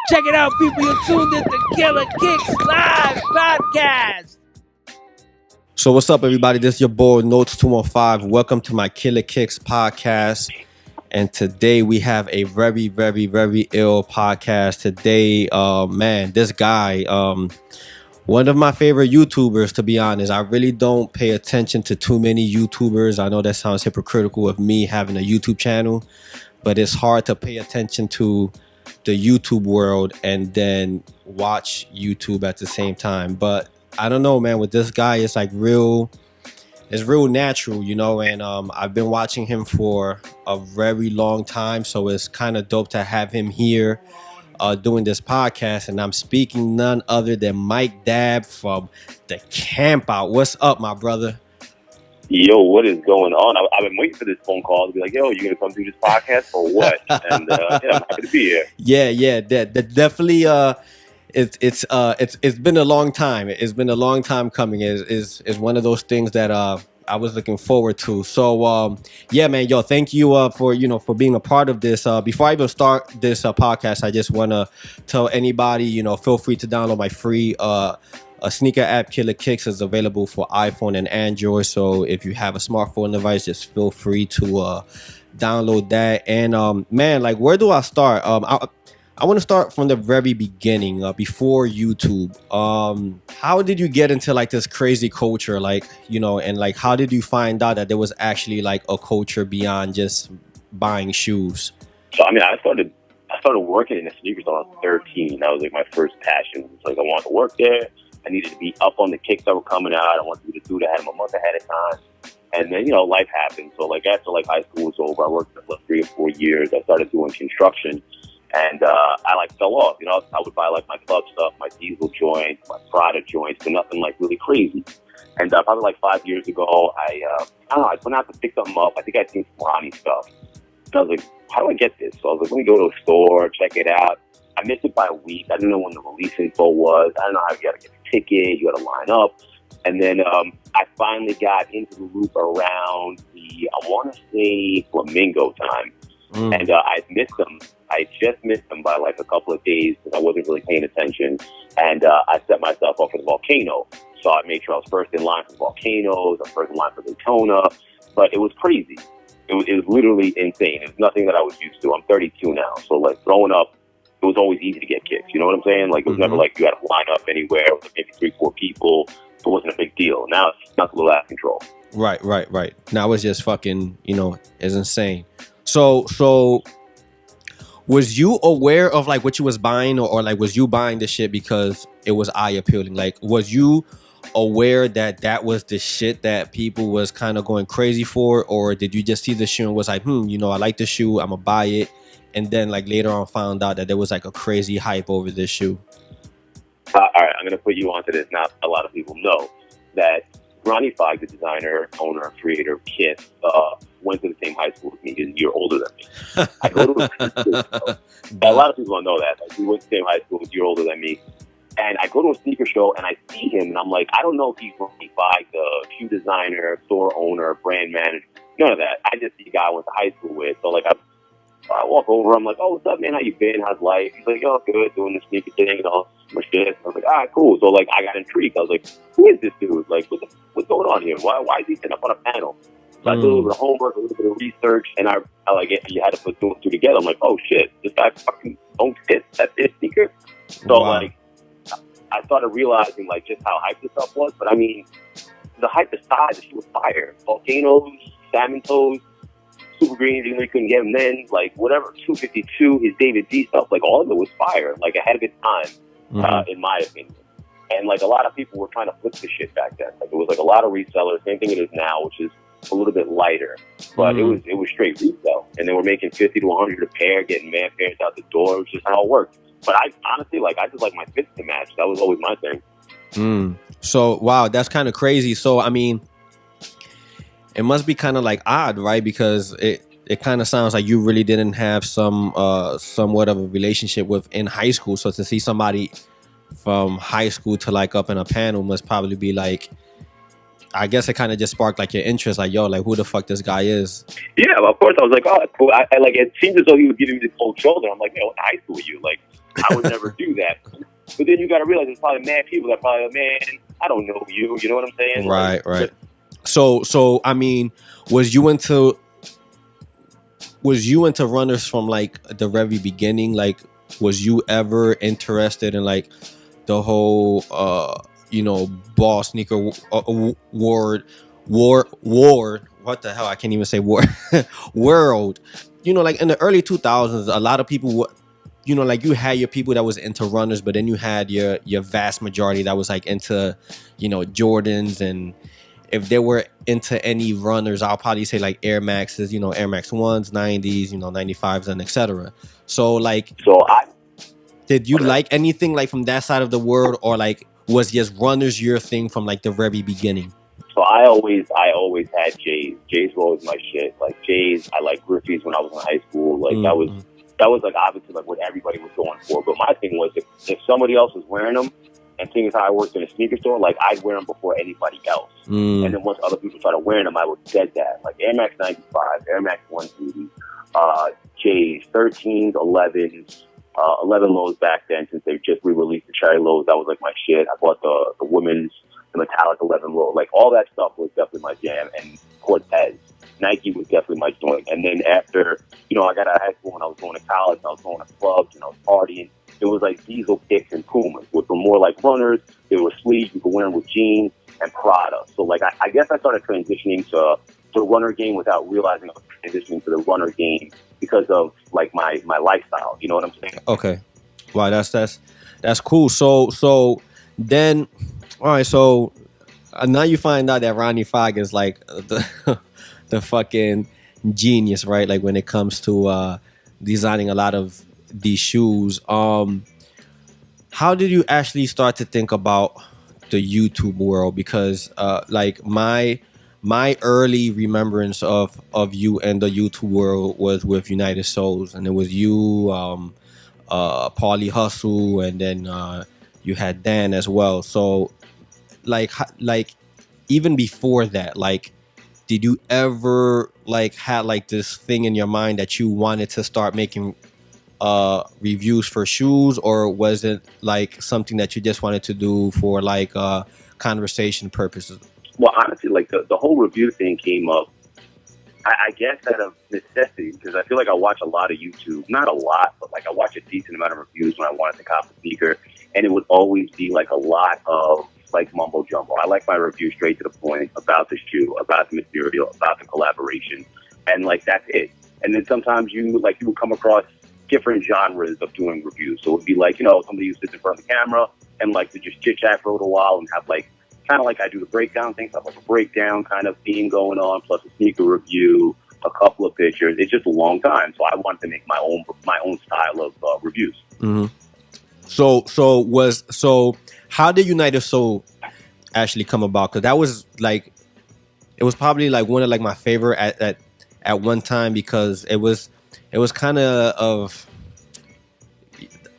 Check it out, people. You're tuned in to KillaKicks Live Podcast. So what's up, everybody? This is your boy Notes 215. Welcome to my KillaKicks podcast. And today we have a very, very, very ill podcast. Today, man, this guy, one of my favorite YouTubers, to be honest. I really don't pay attention to too many YouTubers. I know that sounds hypocritical of me having a YouTube channel, but it's hard to pay attention to the YouTube world and then watch YouTube at the same time. But I don't know, man, with this guy, it's like real natural, you know, and I've been watching him for a very long time, so it's kind of dope to have him here doing this podcast. And I'm speaking none other than Mike Dabb from the Campout. What's up, my brother? Yo, what is going on? I've been waiting for this phone call to be like, yo, you gonna come do this podcast or what? And yeah, I'm happy to be here. Yeah, that definitely. It's been a long time. It's been a long time coming. Is one of those things that I was looking forward to. So yeah, man, yo, thank you for being a part of this. Before I even start this podcast, I just want to tell anybody, feel free to download my free a sneaker app. KillaKicks is available for iPhone and Android. So if you have a smartphone device, just feel free to download that. And man, like, where do I start? I want to start from the very beginning, before YouTube. How did you get into like this crazy culture, and like how did you find out that there was actually like a culture beyond just buying shoes? So I mean, I started working in the sneakers when I was 13. That was like my first passion. It was like I wanted to work there. I needed to be up on the kicks that were coming out. I wanted to be the dude that had them a month ahead of time. And then, life happened. So like after like high school was over, I worked for 3 or 4 years. I started doing construction. And I like fell off. I would buy like my club stuff, my diesel joints, my Prada joints, but nothing like really crazy. And probably like 5 years ago, I went out to pick something up. I think I'd seen some Ronnie stuff. So I was like, how do I get this? So I was like, let me go to a store, check it out. I missed it by a week. I didn't know when the release info was. I don't know how you got to get the ticket. You got to line up. And then I finally got into the loop around I want to say Flamingo time. And I missed them. I just missed them by like a couple of days because I wasn't really paying attention. And I set myself up for the Volcano. So I made sure I was first in line for Volcanoes, I was first in line for Daytona. But it was crazy. It was literally insane. It was nothing that I was used to. I'm 32 now. So like growing up, it was always easy to get kicks. You know what I'm saying? Like it was never like you had to line up anywhere with maybe 3-4 people. It wasn't a big deal. Now it's not a little out of control. Right. Now it's just fucking, it's insane. So was you aware of like what you was buying, or like was you buying the shit because it was eye appealing? Like, was you aware that was the shit that people was kind of going crazy for, or did you just see the shoe and was like, I like the shoe, I'm gonna buy it, and then like later on found out that there was like a crazy hype over this shoe? All right, I'm gonna put you onto this. Now, a lot of people know that Ronnie, the designer, owner, creator, Kith, went to the same high school as me. He's a year older than me. I go to a lot of people don't know that. Like, he went to the same high school, he's a year older than me. And I go to a sneaker show and I see him and I'm like, I don't know if he's Ronnie, the shoe designer, store owner, brand manager, none of that. I just see a guy I went to high school with. So like I walk over, I'm like, oh, what's up, man? How you been? How's life? He's like, oh, good, doing the sneaker thing, my shit. I was like, all right, cool. So like I got intrigued. I was like, who is this dude? Like, what's going on here? Why is he sitting up on a panel? So I did a little bit of homework, a little bit of research, and I like it. You had to put 2 and 2 together. I'm like, oh shit, this guy fucking owns that sneaker. So like, I started realizing like just how hyped this stuff was. But I mean, the hype aside, the shit was fire. Volcanoes, salmon toes, super greens, even though you couldn't get them then. Like whatever, 252, his David D stuff, like all of it was fire. Like ahead of its time, in my opinion. And like a lot of people were trying to flip the shit back then. Like it was like a lot of resellers, same thing it is now, which is a little bit lighter. But it was straight resale. And they were making 50 to 100 a pair, getting man pairs out the door. It was just how it worked. But I honestly, I just like my fits to match. That was always my thing. So, wow, that's kind of crazy. So, I mean, it must be kind of like odd, right? Because it kind of sounds like you really didn't have somewhat of a relationship with in high school. So to see somebody from high school to like up in a panel must probably be like, I guess it kind of just sparked like your interest, like, yo, like who the fuck this guy is. Yeah, of course. I was like, oh, that's cool. I like, it seemed as though he was giving me the cold shoulder. I'm like, man, what high school are you? Like, I would never do that. But then you got to realize there's probably mad people that probably, man, I don't know you. You know what I'm saying? Right, right. So I mean, was you into runners from like the very beginning? Like, was you ever interested in like the whole ball sneaker ward what the hell, I can't even say word world? Like in the early 2000s, a lot of people like you had your people that was into runners, but then you had your vast majority that was like into Jordans. And if they were into any runners, I'll probably say like Air Maxes, Air Max 1s, 90s, 95s, and etc. So did you like anything like from that side of the world, or like was just runners your thing from like the very beginning? So I always had J's. J's were always my shit. Like J's, I like Griffies when I was in high school. Like that was like obviously like what everybody was going for. But my thing was if somebody else was wearing them, and seeing as how I worked in a sneaker store, like I'd wear them before anybody else. And then once other people started wearing them, I would dead that. Like Air Max 95, Air Max 180, J's, 13s, 11s, 11 lows back then, since they just re-released the cherry lows. That was like my shit. I bought the women's, the metallic 11 low. Like all that stuff was definitely my jam. And Cortez, Nike was definitely my joint. And then after, I got out of high school and I was going to college, I was going to clubs and I was partying. It was like Diesel Kicks and Pumas, which were more like runners. They were sleeves. You could wear them with jeans and Prada. So like I guess I started transitioning to the runner game without realizing I was transitioning to the runner game because of like my lifestyle. You know what I'm saying? Okay. Wow, that's cool. So then, all right. So now you find out that Ronnie Fogg is like the fucking genius, right? Like when it comes to designing a lot of these shoes. How did you actually start to think about the YouTube world? Because like my early remembrance of you and the YouTube world was with United Souls, and it was you, Paulie Hustle, and then you had Dan as well. So like even before that, like did you ever like had like this thing in your mind that you wanted to start making reviews for shoes, or was it like something that you just wanted to do for like conversation purposes? Well, honestly, like the whole review thing came up, I guess out of necessity, because I feel like I watch a lot of YouTube, not a lot, but like I watch a decent amount of reviews when I wanted to cop a sneaker, and it would always be like a lot of like mumbo jumbo. I like my review straight to the point about the shoe, about the material, about the collaboration, and like that's it. And then sometimes you would come across different genres of doing reviews. So it would be like, somebody who sits in front of the camera and like to just chit chat for a little while and have like, kind of like I do the breakdown things, have like a breakdown kind of theme going on, plus a sneaker review, a couple of pictures. It's just a long time. So I wanted to make my own style of reviews. Mm-hmm. So how did United Soul actually come about? Because that was like, it was probably like one of like my favorite at one time, because it was kind of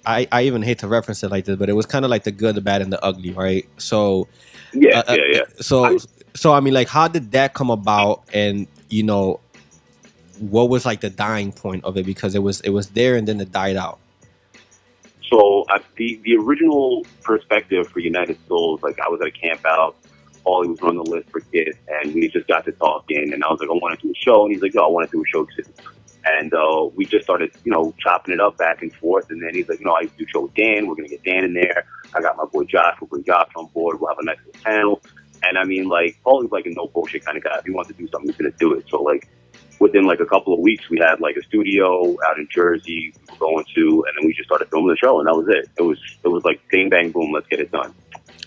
I even hate to reference it like this, but it was kind of like the good, the bad, and the ugly, right? So yeah. So I mean, like, how did that come about, and what was like the dying point of it? Because it was there and then it died out. So the original perspective for United Souls, like I was at a Campout, Paulie was running the list for kids, and we just got to talking, and I was like, I want to do a show, and he's like, yo, I want to do a show too. And we just started, chopping it up back and forth. And then he's like, I used to do a show with Dan. We're going to get Dan in there. I got my boy Josh. We'll bring Josh on board. We'll have a nice little panel. And I mean, like, Paulie's like a no bullshit kind of guy. If he wants to do something, he's going to do it. So, like, within like a couple of weeks, we had like a studio out in Jersey we were going to, and then we just started filming the show, and that was it. It was like bang, bang, boom, let's get it done.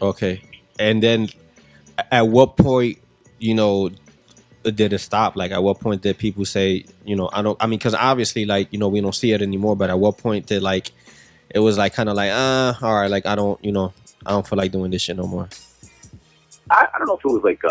Okay. And then at what point, did it stop? Like, at what point did people say, because obviously, like, we don't see it anymore, but at what point did, like, it was like kind of like, all right, like, I don't feel like doing this shit no more? I don't know if it was like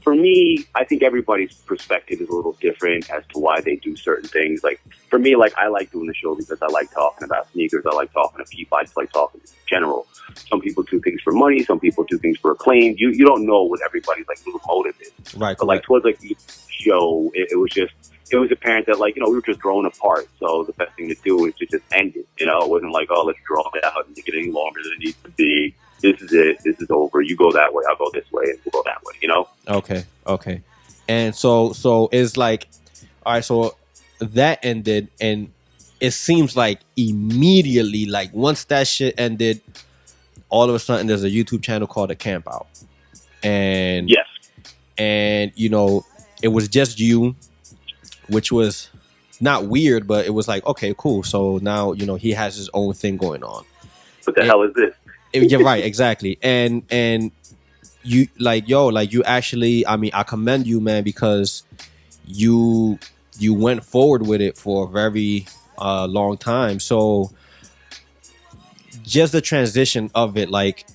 for me, I think everybody's perspective is a little different as to why they do certain things. Like for me, like I like doing the show because I like talking about sneakers. I like talking to people. I just like talking in general. Some people do things for money. Some people do things for acclaim. You don't know what everybody's like little motive is. Right. But like towards like the show, it was apparent that like, you know, we were just growing apart. So the best thing to do is to just end it. You know, it wasn't like, oh, let's draw it out and make it any longer than it needs to be. This is it. This is over. You go that way. I'll go this way, and we'll go that way. You know? Okay. And so it's like, all right. So that ended, and it seems like immediately, like once that shit ended, all of a sudden there's a YouTube channel called the Campout, and yes, and you know, it was just you, which was not weird, but it was like, okay, cool. So now, you know, he has his own thing going on. What the hell is this? You're right, exactly. And you like, you actually, I mean, I commend you, man, because you went forward with it for a very long time. So just the transition of it, like,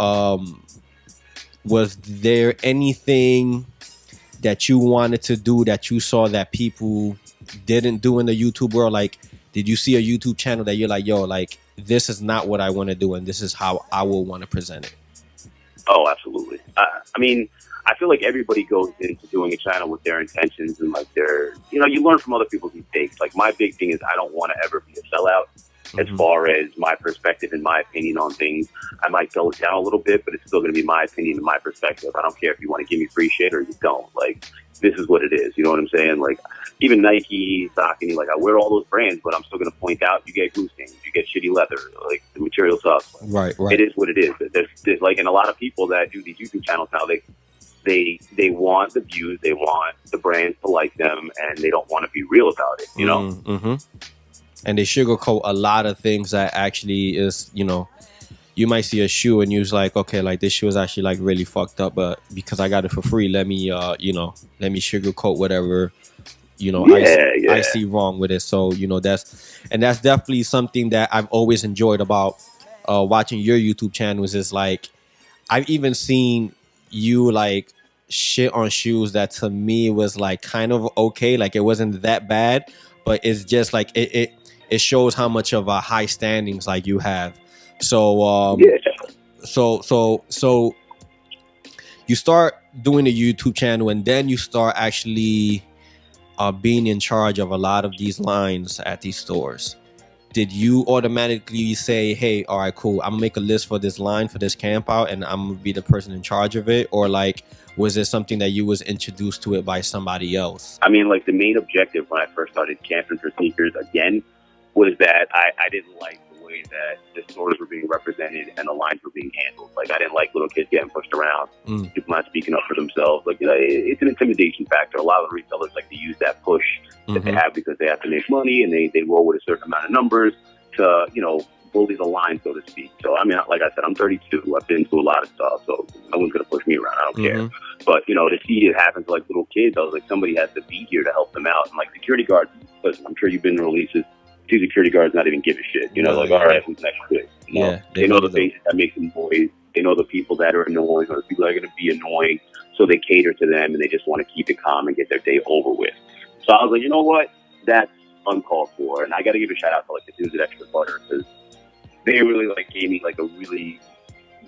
was there anything that you wanted to do that you saw that people didn't do in the YouTube world? Like, did you see a YouTube channel that you're like, yo, like, this is not what I want to do, and this is how I will want to present it? Oh, absolutely. I mean, I feel like everybody goes into doing a channel with their intentions and like their, you know, you learn from other people's mistakes. Like my big thing is I don't want to ever be a sellout. As far as my perspective and my opinion on things, I might dull it down a little bit, but it's still going to be my opinion and my perspective. I don't care if you want to give me free shit or you don't. Like, this is what it is. You know what I'm saying? Like, even Nike, Saucony, like, I wear all those brands, but I'm still going to point out you get glue stains, you get shitty leather, like, the material sucks. Right. It is what it is. There's like, and a lot of people that do these YouTube channels now, they want the views, they want the brands to like them, and they don't want to be real about it, you know? Mm-hmm. And they sugarcoat a lot of things that actually is, you know, you might see a shoe and you're like, okay, like this shoe is actually like really fucked up, but because I got it for free, let me sugarcoat whatever, you know, I see wrong with it. So, you know, that's definitely something that I've always enjoyed about watching your YouTube channels is like, I've even seen you like shit on shoes that to me was like kind of okay. Like it wasn't that bad, but it's just like, it shows how much of a high standings like you have. So so you start doing the YouTube channel, and then you start actually being in charge of a lot of these lines at these stores. Did you automatically say, hey, all right, cool, I'm gonna make a list for this line for this camp out and I'm gonna be the person in charge of it? Or like, was it something that you was introduced to it by somebody else? I mean, like the main objective when I first started camping for sneakers again was that I didn't like the way that the stores were being represented and the lines were being handled. Like, I didn't like little kids getting pushed around, people not speaking up for themselves. Like, you know, it's an intimidation factor. A lot of retailers like to use that push that they have because they have to make money and they roll with a certain amount of numbers to, you know, bully the line, so to speak. So, I mean, like I said, I'm 32. I've been through a lot of stuff, so no one's going to push me around. I don't care. But, you know, to see it happen to, like, little kids, I was like, somebody has to be here to help them out. And, like, security guards, listen, I'm sure you've been in releases, two security guards not even give a shit. You know, like, all right, who's next to it? You know? They know the faces that make them noise. They know the people that are annoying or the people that are going to be annoying. So they cater to them and they just want to keep it calm and get their day over with. So I was like, you know what? That's uncalled for. And I got to give a shout out to like the dudes at Extra Butter because they really like gave me like a really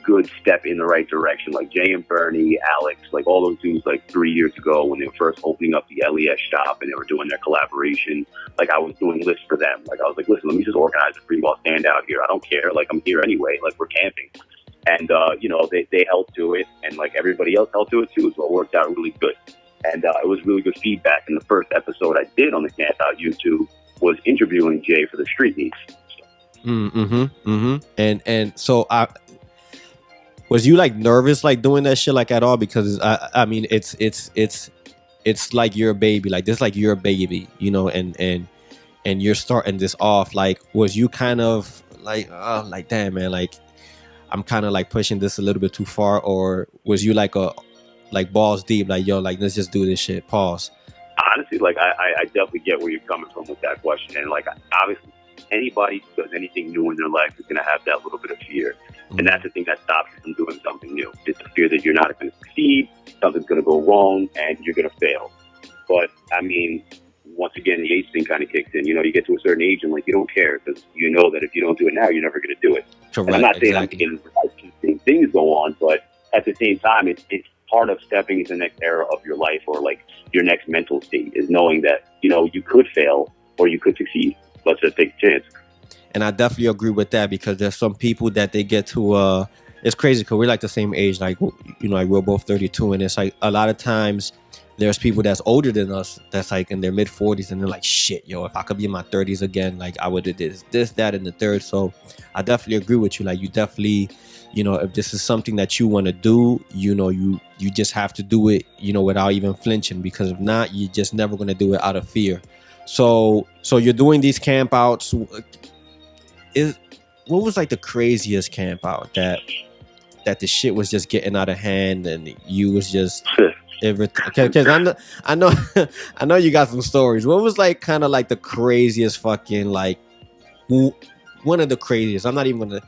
good step in the right direction. Like Jay and Bernie, Alex, like all those dudes like 3 years ago when they were first opening up the LES shop and they were doing their collaboration. Like I was doing lists for them. Like I was like, listen, let me just organize a free ball stand out here. I don't care. Like I'm here anyway. Like we're camping. And, you know, they held to it and like everybody else held to it too. So it worked out really good. And it was really good feedback. And the first episode I did on the Campout YouTube was interviewing Jay for the Street Meets. And so was you like nervous like doing that shit like at all? Because I mean it's like your baby, like this, like your baby, you know, and you're starting this off. Like, was you kind of like, oh, like damn man, like I'm kind of like pushing this a little bit too far, or was you like balls deep, like yo, like let's just do this shit? Pause. Honestly, like I definitely get where you're coming from with that question, and like obviously anybody who does anything new in their life is going to have that little bit of fear. And that's the thing that stops you from doing something new. It's the fear that you're not going to succeed, something's going to go wrong and you're going to fail. But I mean, once again, the age thing kind of kicks in. You know, you get to a certain age and like you don't care because you know that if you don't do it now, you're never going to do it. Correct. And I'm not saying Exactly. I'm making things go on, but at the same time, it's part of stepping into the next era of your life, or like your next mental state, is knowing that, you know, you could fail or you could succeed. Let's just take a chance. And I definitely agree with that, because there's some people that they get to it's crazy because we're like the same age, like, you know, like we're both 32, and it's like a lot of times there's people that's older than us that's like in their mid 40s, and they're like, shit, yo, if I could be in my 30s again, like I would have did this, that, and the third. So I definitely agree with you. Like, you definitely, you know, if this is something that you want to do, you know, you just have to do it, you know, without even flinching, because if not, you're just never going to do it out of fear. So you're doing these camp outs. What was like the craziest camp out that the shit was just getting out of hand and you was just everything? Because I know I know you got some stories. What was like kind of like the craziest fucking, like, one of the craziest? I'm not even gonna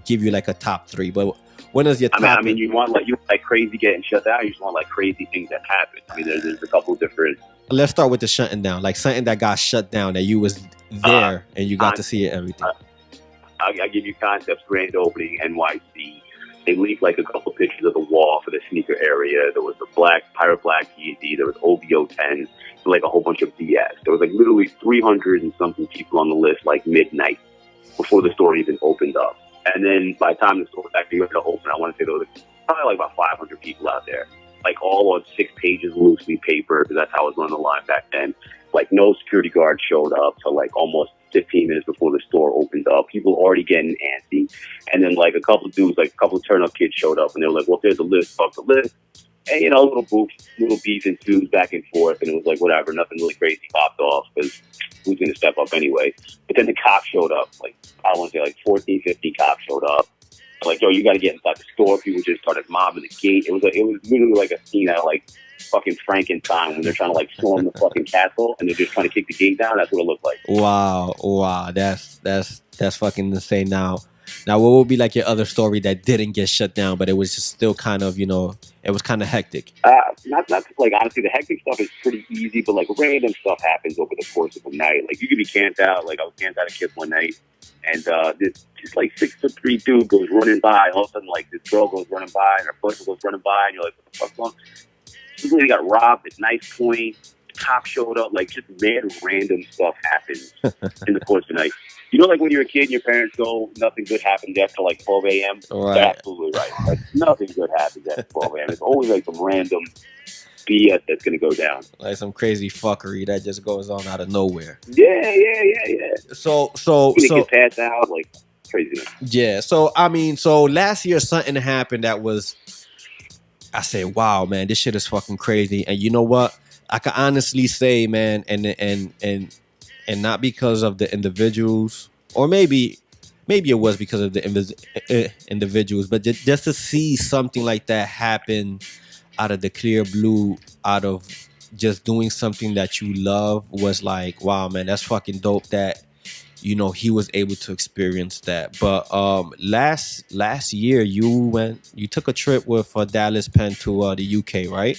give you like a top 3, but when is your top? I mean, you want like crazy getting shut down. You just want like crazy things that happen. I mean, there's a couple of different. Let's start with the shutting down, like something that got shut down that you was there and you got to see it, everything. I'll give you concepts. Grand opening, NYC. They leaked like a couple pictures of the wall for the sneaker area. There was the Pirate Black ED. There was OVO 10. Like a whole bunch of BS. There was like literally 300 and something people on the list, like midnight, before the store even opened up. And then by the time the store was actually going to open, I want to say there was probably like about 500 people out there, like all on 6 pages loosely paper, because that's how it was on the line back then. Like no security guard showed up till like almost 15 minutes before the store opened up. People already getting antsy. And then like a couple of dudes, like a couple of turn-up kids showed up, and they were like, well, there's a list, fuck the list. And, you know, little beef ensues back and forth, and it was like, whatever, nothing really crazy popped off, because who's going to step up anyway? But then the cops showed up, like, I want to say like 14, 15 cops showed up. Like, yo, you got to get inside the store. People just started mobbing the gate. It was literally like a scene out of like fucking Frankenstein when they're trying to like storm the fucking castle and they're just trying to kick the gate down. That's what it looked like. Wow, that's fucking insane. Now what would be like your other story that didn't get shut down, but it was just still kind of, you know, it was kind of hectic? Not like, honestly, the hectic stuff is pretty easy, but like random stuff happens over the course of the night. Like you could be camped out. Like I was camped out at Kip one night, and this just like 6'3" dude goes running by. All of a sudden, like this girl goes running by, and her boyfriend goes running by, and you're like, what the fuck's going on? This lady got robbed at Nice Point. Cop showed up. Like just mad random stuff happens in the course of the night. You know, like when you're a kid and your parents go, nothing good happens after like 12 a.m. Right. They're absolutely right. Like nothing good happens after 12 a.m. It's always like some random BS that's going to go down. Like some crazy fuckery that just goes on out of nowhere. Yeah. So get passed out, like craziness. Yeah. So I mean, so last year something happened that was, I said, wow, man, this shit is fucking crazy. And you know what? I can honestly say, man, and not because of the individuals, or maybe it was because of the individuals, but just to see something like that happen out of the clear blue, out of just doing something that you love, was like, wow, man, that's fucking dope that, you know, he was able to experience that. But last year you took a trip with Dallas Penn to the UK, right?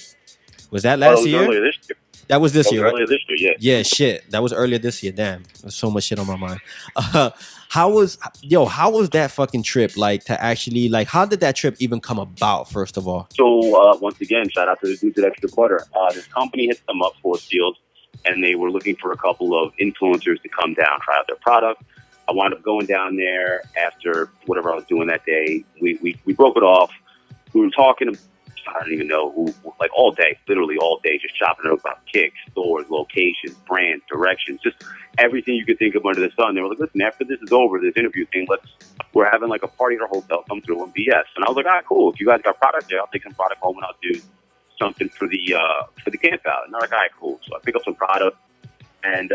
Was that last year? Earlier this year. That was this year, right? Earlier this year, yeah. Yeah, shit. That was earlier this year. Damn, there's so much shit on my mind. How was that fucking trip? Like, to actually, like, how did that trip even come about, first of all? So, once again, shout out to the dudes at Extra Butter. This company hit them up, Force Field, and they were looking for a couple of influencers to come down, try out their product. I wound up going down there after whatever I was doing that day. We broke it off. We were talking, I don't even know who, like all day, literally all day, just chopping it up about kicks, stores, locations, brands, directions, just everything you could think of under the sun. They were like, listen, after this is over, this interview thing, we're having like a party at our hotel, come through and BS. And I was like, all right, cool. If you guys got product there, I'll take some product home and I'll do something for the Campout. And they're like, all right, cool. So I pick up some product, and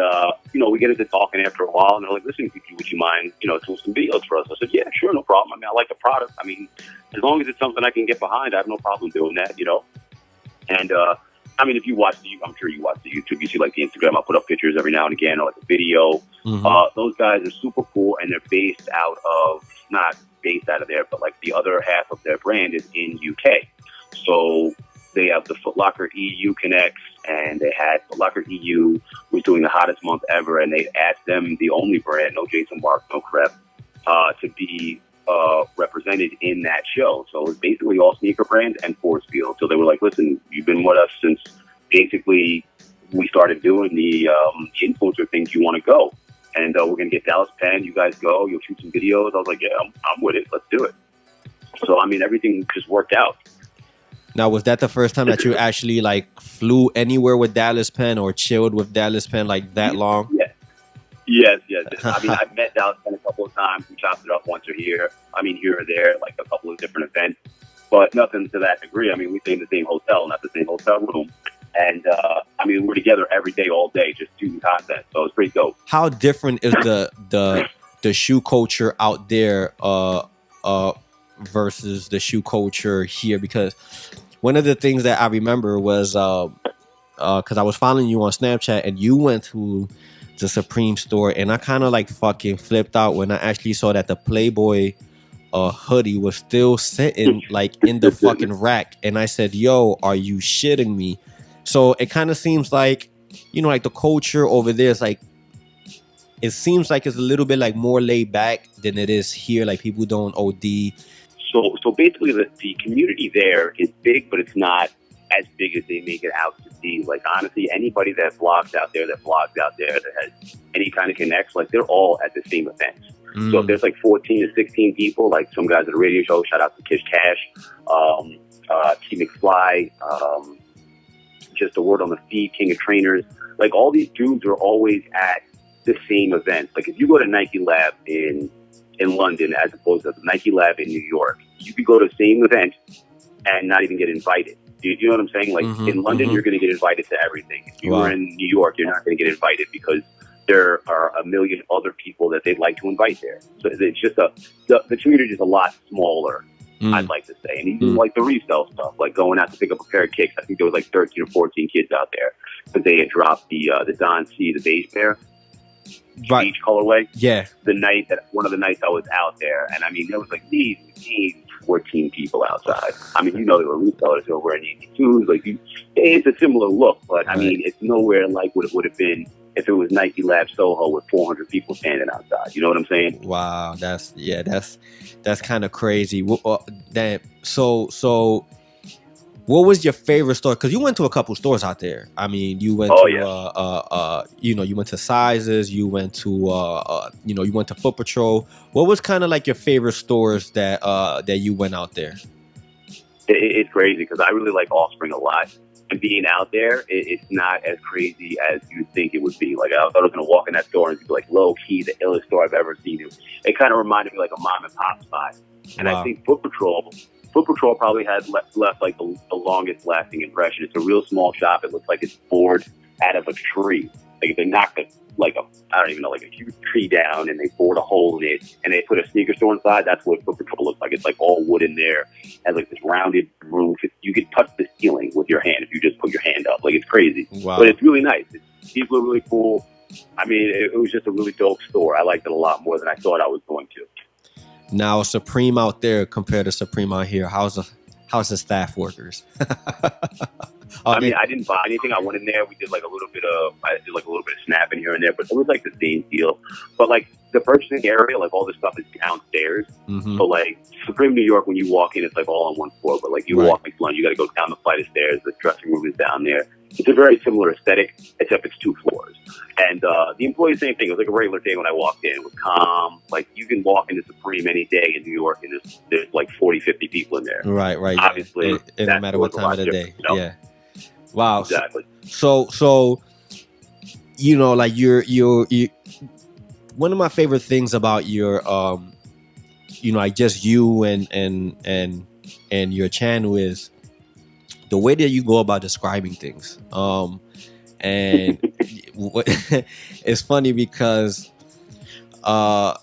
you know, we get into talking after a while, and they're like, listen, would you mind, you know, doing some videos for us? I said, yeah, sure, no problem. I mean, I like the product. I mean, as long as it's something I can get behind, I have no problem doing that, you know. And I mean, if you watch I'm sure you watch the YouTube, you see like the Instagram, I'll put up pictures every now and again, or like a video. Mm-hmm. Those guys are super cool, and they're not based out of there, but like the other half of their brand is in UK. So they have the Foot Locker EU Connects, and they had Foot Locker EU was doing the hottest month ever, and they asked them, the only brand, no Jason Mark, no Crep, to be represented in that show. So it was basically all sneaker brands and force field. So they were like, listen, you've been with us since basically we started doing the influencer things. You want to go? And we're going to get Dallas Penn. You guys go. You'll shoot some videos. I was like, yeah, I'm with it. Let's do it. So, I mean, everything just worked out. Now, was that the first time that you actually like flew anywhere with Dallas Penn or chilled with Dallas Penn like that long? Yeah. Yes. I mean, I've met Dallas Penn a couple of times. We chopped it up once or here. I mean, here or there, like a couple of different events, but nothing to that degree. I mean, we stay in the same hotel, not the same hotel room. And, I mean, we're together every day, all day, just shooting content. So it's pretty dope. How different is the shoe culture out there versus the shoe culture here? Because one of the things that I remember was because I was following you on Snapchat, and you went to the Supreme store, and I kind of like fucking flipped out when I actually saw that the Playboy hoodie was still sitting like in the fucking rack, and I said, yo, are you shitting me? So it kind of seems like, you know, like the culture over there is like, it seems like it's a little bit like more laid back than it is here. Like people don't OD. So basically the community there is big, but it's not as big as they make it out to be. Like, honestly, anybody that vlogs out there, that has any kind of connects, like, they're all at the same event. So if there's like 14 to 16 people, like some guys at the radio show, shout out to Kish Cash, T McFly, just a word on the feed, King of Trainers. Like, all these dudes are always at the same event. Like, if you go to Nike Lab in London as opposed to the Nike Lab in New York, you could go to the same event and not even get invited. Do you know what I'm saying? Like, in London, you're going to get invited to everything. If you were in New York, you're not going to get invited because there are a million other people that they'd like to invite there. So it's just the community is a lot smaller, I'd like to say. And even like the resale stuff, like going out to pick up a pair of kicks, I think there was like 13 or 14 kids out there because they had dropped the Don C, the beige pair. Beige colorway. Yeah. One of the nights I was out there, and I mean, there was like these 14 people outside. I mean, you know, they were resellers who were wearing 82s. Like, it's a similar look, but I mean, it's nowhere like what it would have been if it was Nike Lab Soho with 400 people standing outside. You know what I'm saying? Wow, that's kind of crazy. Damn. So. What was your favorite store? Because you went to a couple stores out there. I mean, you went you went to Sizes, you went to you went to Foot Patrol. What was kind of like your favorite stores that you went out there? It's crazy because I really like Offspring a lot, and being out there, it's not as crazy as you'd think it would be. Like, I thought I was gonna walk in that store and be like, low key, the illest store I've ever seen. It kind of reminded me like a mom and pop spot, and I think Foot Patrol probably has left like the longest lasting impression. It's a real small shop. It looks like it's bored out of a tree. Like, they knocked a huge tree down and they bored a hole in it and they put a sneaker store inside. That's what Foot Patrol looks like. It's like all wood in there. It has like this rounded roof. You could touch the ceiling with your hand if you just put your hand up. Like, it's crazy. Wow. But it's really nice. People are really cool. I mean, it was just a really dope store. I liked it a lot more than I thought I was going to. Now, Supreme out there compared to Supreme out here, how's the staff workers? I mean, I didn't buy anything. I went in there. We did like a little bit of snapping here and there, but it was like the same deal. But like the purchasing area, like all this stuff is downstairs. So like Supreme New York, when you walk in, it's like all on one floor. But like you walk like London, you got to go down the flight of stairs. The dressing room is down there. It's a very similar aesthetic, except it's 2 floors. And the employees, same thing. It was like a regular day when I walked in. It was calm. Like, you can walk into Supreme any day in New York, and there's like 40, 50 people in there. Right. Obviously, it no matter what time of the day. You know? Yeah. Wow. Exactly. So you know, like you're one of my favorite things about your like just you and your channel is the way that you go about describing things. And it's funny because I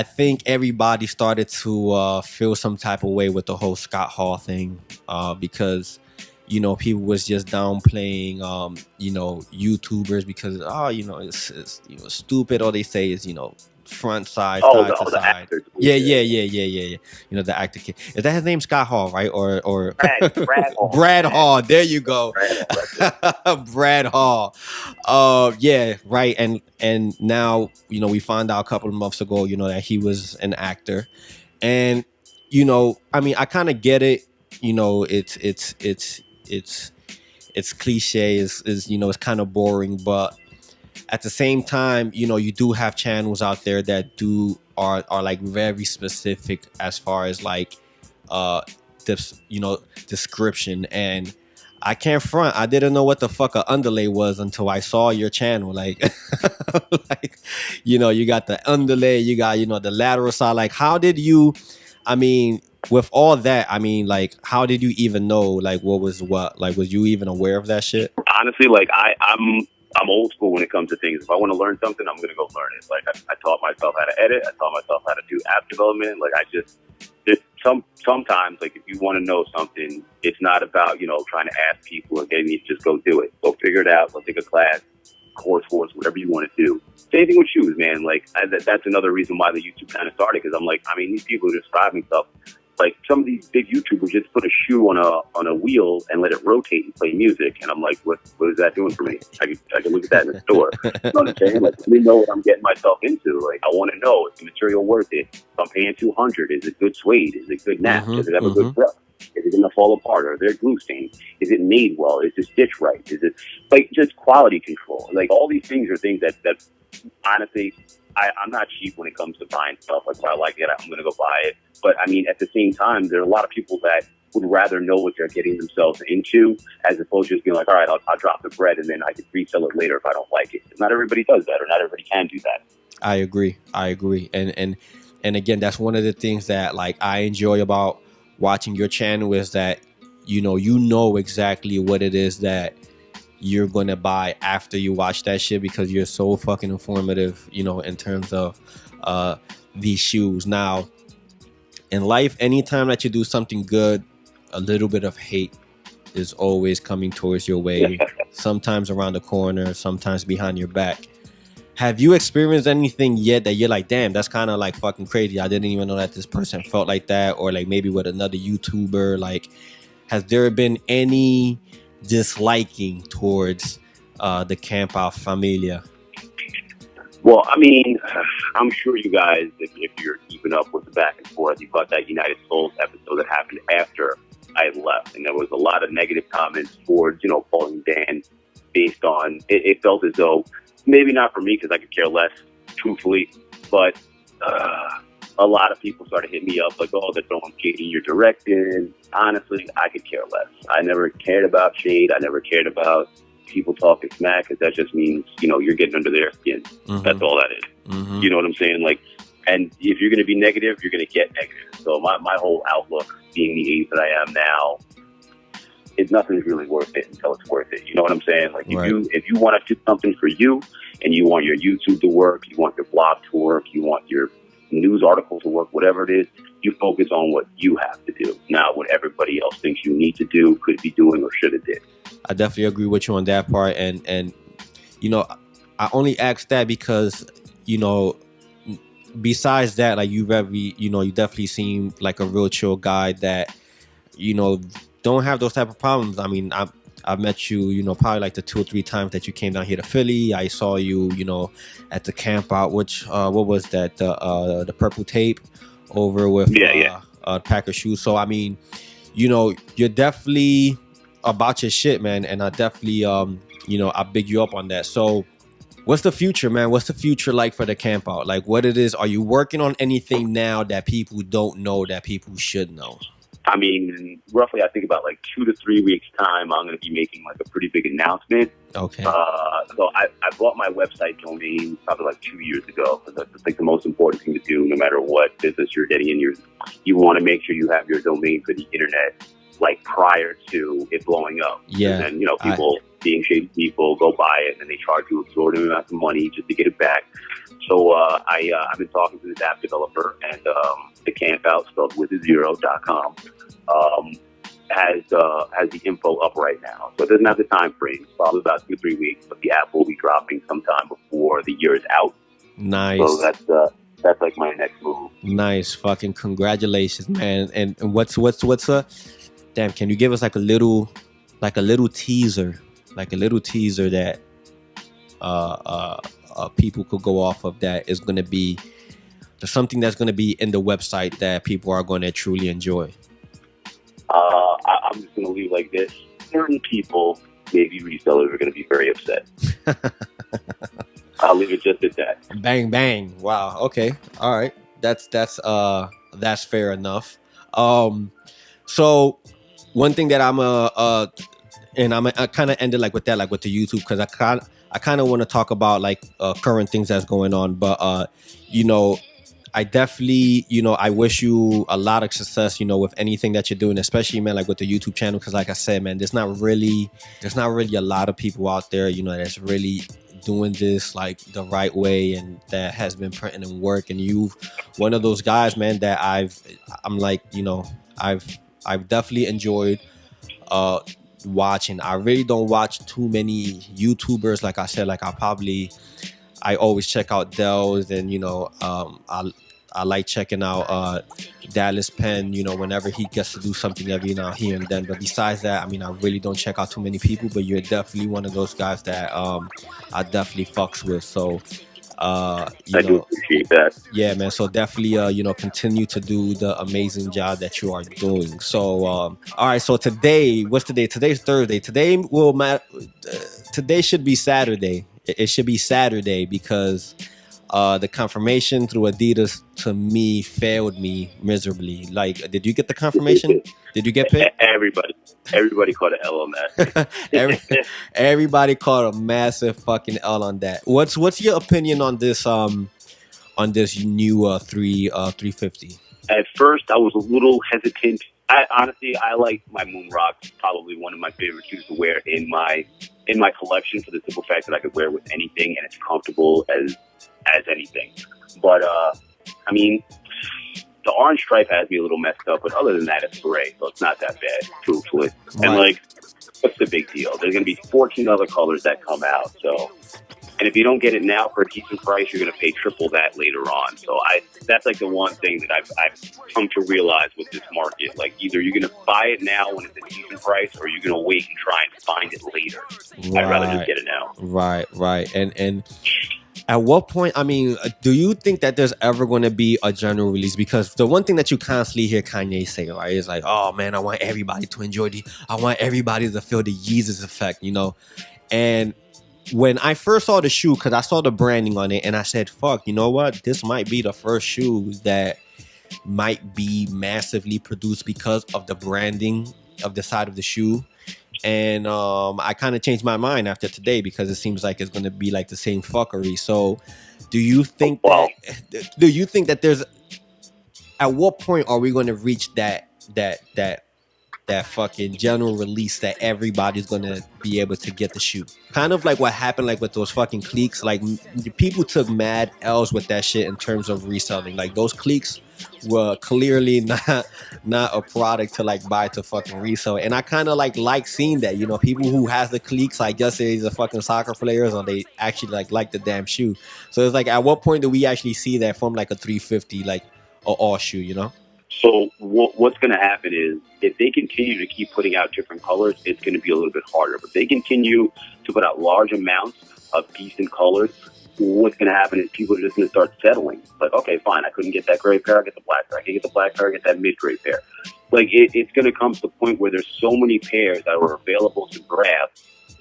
think everybody started to feel some type of way with the whole Scott Hall thing because, you know, people was just downplaying, YouTubers because, it's stupid. All they say is, front side, Oh, side to the side. actors. Yeah. You know, the actor kid. Is that his name? Scott Hall, right? Or Brad Hall. Brad Hall. There you go. Brad Hall, that's it. Brad Hall. Yeah, right. And now, you know, we found out a couple of months ago, you know, that he was an actor. And, you know, I mean, I kind of get it. You know, it's cliche, is you know, it's kind of boring, but at the same time, you know, you do have channels out there that are like very specific as far as like this, you know, description. And I can't front, I didn't know what the fuck a underlay was until I saw your channel. Like like, you know, you got the underlay, you got, you know, the lateral side. Like, how did you, I mean, with all that, I mean, like, how did you even know, like, what was what? Like, was you even aware of that shit? Honestly, like I'm old school when it comes to things. If I want to learn something, I'm gonna go learn it. Like I taught myself how to edit. I taught myself how to do app development. Like sometimes, like, if you want to know something, it's not about, you know, trying to ask people and getting you to just go do it. Go figure it out. Go take a class, course, whatever you want to do. Same thing with shoes, man. Like that's another reason why the YouTube kind of started, because I'm like, I mean, these people are describing stuff. Like, some of these big YouTubers just put a shoe on a wheel and let it rotate and play music, and I'm like, what is that doing for me? I can look at that in the store. You know what I'm saying? Like, let me know what I'm getting myself into. Like, I want to know, is the material worth it? If I'm paying $200, is it good suede? Is it good nap? Does it have a good grip? Is it going to fall apart? Are there glue stains? Is it made well? Is the stitch right? Is it, like, just quality control? Like, all these things are things that honestly, I'm not cheap when it comes to buying stuff. Like, if I like it, I'm going to go buy it. But I mean, at the same time, there are a lot of people that would rather know what they're getting themselves into, as opposed to just being like, all right, I'll drop the bread and then I can resell it later if I don't like it. Not everybody does that, or not everybody can do that. I agree. And again, that's one of the things that, like, I enjoy about watching your channel, is that, you know exactly what it is that you're going to buy after you watch that shit, because you're so fucking informative, you know, in terms of these shoes. Now, in life, anytime that you do something good, a little bit of hate is always coming towards your way. Sometimes around the corner, sometimes behind your back. Have you experienced anything yet that you're like, damn, that's kind of like fucking crazy, I didn't even know that this person felt like that? Or like maybe with another YouTuber, like, has there been any disliking towards the Campout familia? Well, I mean, I'm sure you guys, if you're keeping up with the back and forth, you caught that United Souls episode that happened after I had left, and there was a lot of negative comments towards, you know, Paul and Dan, based on, it felt as though, maybe not for me because I could care less, truthfully, but a lot of people started hitting me up like, oh, they're throwing shade in your direction. Honestly, I could care less. I never cared about shade. I never cared about people talking smack, because that just means, you know, you're getting under their skin. That's all that is. You know what I'm saying? Like, and if you're going to be negative, you're going to get negative. So my whole outlook, being the age that I am now, is nothing's really worth it until it's worth it. You know what I'm saying? Like, if you want to do something for you, and you want your YouTube to work, you want your blog to work, you want your news article to work, whatever it is, you focus on what you have to do, not what everybody else thinks you need to do, could be doing, or should have did. I definitely agree with you on that part. And you know, I only asked that because, you know, besides that, like, you definitely seem like a real chill guy that, you know, don't have those type of problems. I mean, I've met you, you know, probably like the 2 or 3 times that you came down here to Philly. I saw you, you know, at the Campout, which what was that, the purple tape over with Packer shoes. So I mean, you know, you're definitely about your shit, man, and I definitely you know, I big you up on that. So what's the future, man? What's the future like for the Campout? Like, what it is, are you working on anything now that people don't know that people should know? I mean, roughly, I think about like 2 to 3 weeks time, I'm going to be making like a pretty big announcement. Okay. So I bought my website domain probably like 2 years ago, because that's, I think, the most important thing to do, no matter what business you're getting in. You want to make sure you have your domain for the internet, like, prior to it blowing up. Yeah. And then, you know, people, being shady people, go buy it, and they charge you exorbitant amounts of money just to get it back. So I've been talking to the Dabb developer, and the Campout, spelled with a zero.com, has the info up right now. So it doesn't have the time frame. It's probably about 2 or 3 weeks, but the app will be dropping sometime before the year is out. Nice. So that's like my next move. Nice. Fucking congratulations, man. And what's damn, can you give us like a little teaser that people could go off of, that is going to be something that's going to be in the website that people are going to truly enjoy? I'm just going to leave like this. Certain people, maybe resellers, are going to be very upset. I'll leave it just at that. Bang bang. Wow. Okay. All right. That's fair enough. So one thing that I kind of ended like with that, like with the YouTube, because I kind of want to talk about like current things that's going on, but I definitely, I wish you a lot of success, with anything that you're doing, especially, man, like with the YouTube channel. Because like I said, man, there's not really a lot of people out there, that's really doing this like the right way and that has been putting in work. And you, one of those guys, man, that I've definitely enjoyed watching. I really don't watch too many YouTubers. Like I said, like I always check out Dells, and I like checking out Dallas Penn, whenever he gets to do something every now here and then. But besides that, I mean, I really don't check out too many people, but you're definitely one of those guys that I definitely fucks with. So I do appreciate that. Yeah, man. So definitely continue to do the amazing job that you are doing. So all right, so today, what's today? Today's Thursday. Today should be Saturday. It should be Saturday, because the confirmation through Adidas to me failed me miserably. Like, did you get the confirmation? Did you get picked? Everybody caught an L on that. Everybody caught a massive fucking L on that. What's your opinion on this new 350? At first, I was a little hesitant. I like my Moon Rock, probably one of my favorite shoes to wear in my collection, for the simple fact that I could wear it with anything and it's comfortable as anything. But I mean, the orange stripe has me a little messed up, but other than that, it's gray, so it's not that bad, truthfully. Right. And like, what's the big deal? There's going to be 14 other colors that come out, so. And if you don't get it now for a decent price, you're going to pay triple that later on. So that's like the one thing that I've come to realize with this market. Like, either you're going to buy it now when it's a decent price, or you're going to wait and try and find it later. Right. I'd rather just get it now. Right. And at what point, I mean, do you think that there's ever going to be a general release? Because the one thing that you constantly hear Kanye say, right, is like, oh man, I want everybody to enjoy I want everybody to feel the Yeezus effect, And when I first saw the shoe, because I saw the branding on it, and I said, fuck, you know what? This might be the first shoe that might be massively produced because of the branding of the side of the shoe. And I kind of changed my mind after today, because it seems like it's going to be like the same fuckery. So do you think that there's, at what point are we going to reach that fucking general release that everybody's gonna be able to get the shoe? Kind of like what happened like with those fucking cliques. Like, people took mad L's with that shit in terms of reselling. Like, those cliques were clearly not a product to like buy to fucking resell. And I kind of like seeing that, people who has the cliques, like, just say they're fucking soccer players, or they actually like the damn shoe. So it's like, at what point do we actually see that from like a 350, like a all shoe, So what's going to happen is, if they continue to keep putting out different colors, it's going to be a little bit harder. But they continue to put out large amounts of decent colors, what's going to happen is people are just going to start settling. Like, okay, fine, I couldn't get that gray pair, I get the black pair. I can get the black pair, I get that mid-gray pair. Like, it's going to come to the point where there's so many pairs that are available to grab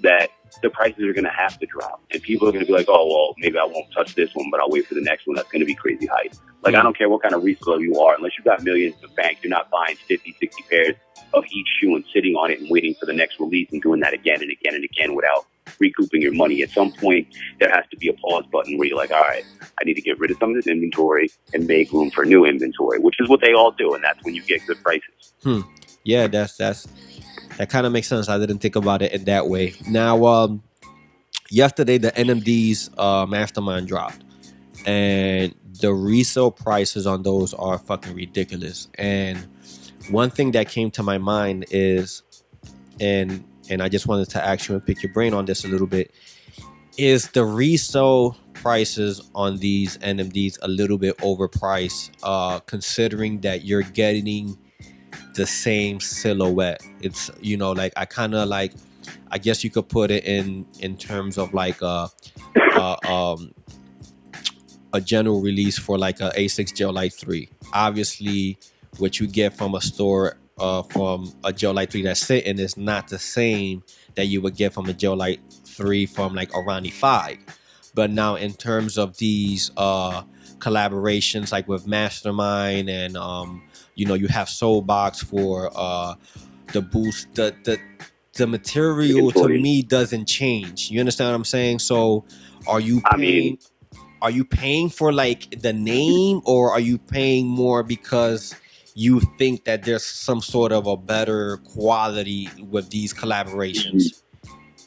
that the prices are going to have to drop. And people are going to be like, oh, well, maybe I won't touch this one, but I'll wait for the next one. That's going to be crazy high. Like, I don't care what kind of reseller you are. Unless you've got millions in the bank, you're not buying 50, 60 pairs of each shoe and sitting on it and waiting for the next release and doing that again and again and again without recouping your money. At some point, there has to be a pause button where you're like, all right, I need to get rid of some of this inventory and make room for new inventory, which is what they all do. And that's when you get good prices. Yeah, that kind of makes sense. I didn't think about it in that way. Now, yesterday, the NMD's Mastermind dropped. And the resale prices on those are fucking ridiculous. And one thing that came to my mind is, and I just wanted to ask you and pick your brain on this a little bit, is the resale prices on these NMDs a little bit overpriced, considering that you're getting the same silhouette. It's, you know, like I kind of like, I guess you could put it in terms of like a general release for like a A6 Gel Light 3. Obviously, what you get from a store from a Gel Light 3 that's sitting is not the same that you would get from a Gel Light 3 from like a Ronnie 5. But now in terms of these collaborations like with Mastermind and you know, you have Soulbox for the boost, the material to me doesn't change. You understand what I'm saying? So are you paying are you paying for like the name, or are you paying more because you think that there's some sort of a better quality with these collaborations?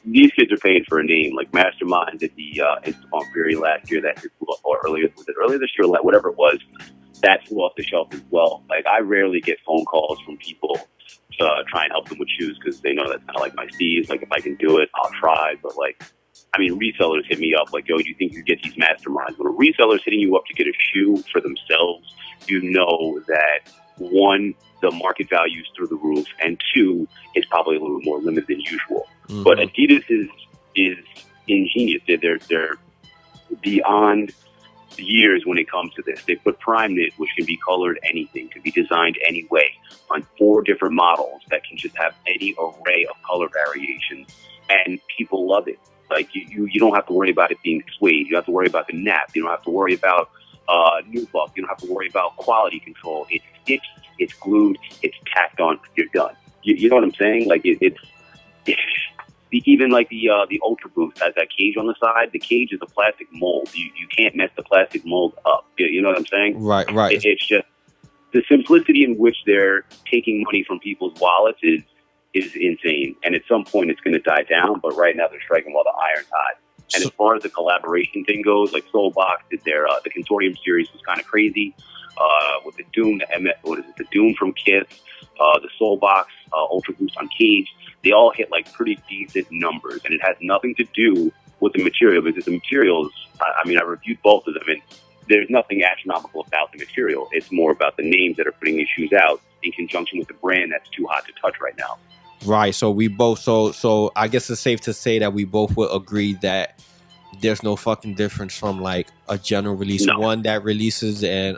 These kids are paying for a name. Like Mastermind did the Instagram Fury last year, that flew off, or earlier this year, whatever it was, that flew off the shelf as well. Like I rarely get phone calls from people to try and help them with shoes because they know that's kind of like my steez. Like if I can do it, I'll try. But like, I mean, resellers hit me up like, yo, do you think you get these Masterminds? When a reseller's hitting you up to get a shoe for themselves, you know that, one, the market value is through the roof, and two, it's probably a little more limited than usual. Mm-hmm. But Adidas is ingenious. They're beyond years when it comes to this. They put Prime Knit, which can be colored anything, can be designed any way, on 4 different models that can just have any array of color variations, and people love it. Like you don't have to worry about it being suede. You don't have to worry about the nap. You don't have to worry about nubuck. You don't have to worry about quality control. It's stitched, it's glued, it's tacked on. You're done. You know what I'm saying? Like it's even like the Ultra Boost has that cage on the side. The cage is a plastic mold. You can't mess the plastic mold up. You know what I'm saying? Right. It's just the simplicity in which they're taking money from people's wallets is insane. And at some point it's going to die down. But right now they're striking while the iron's hot. And as far as the collaboration thing goes, like Soulbox did their the Consortium series was kind of crazy. With the Doom, the Doom from Kiss, the Soulbox, Ultra Boost on Cage, they all hit like pretty decent numbers, and it has nothing to do with the material, because the materials, I mean, I reviewed both of them, and there's nothing astronomical about the material. It's more about the names that are putting these shoes out in conjunction with the brand that's too hot to touch right now. Right. So we both, so I guess it's safe to say that we both will agree that there's no fucking difference from like a general release one that releases and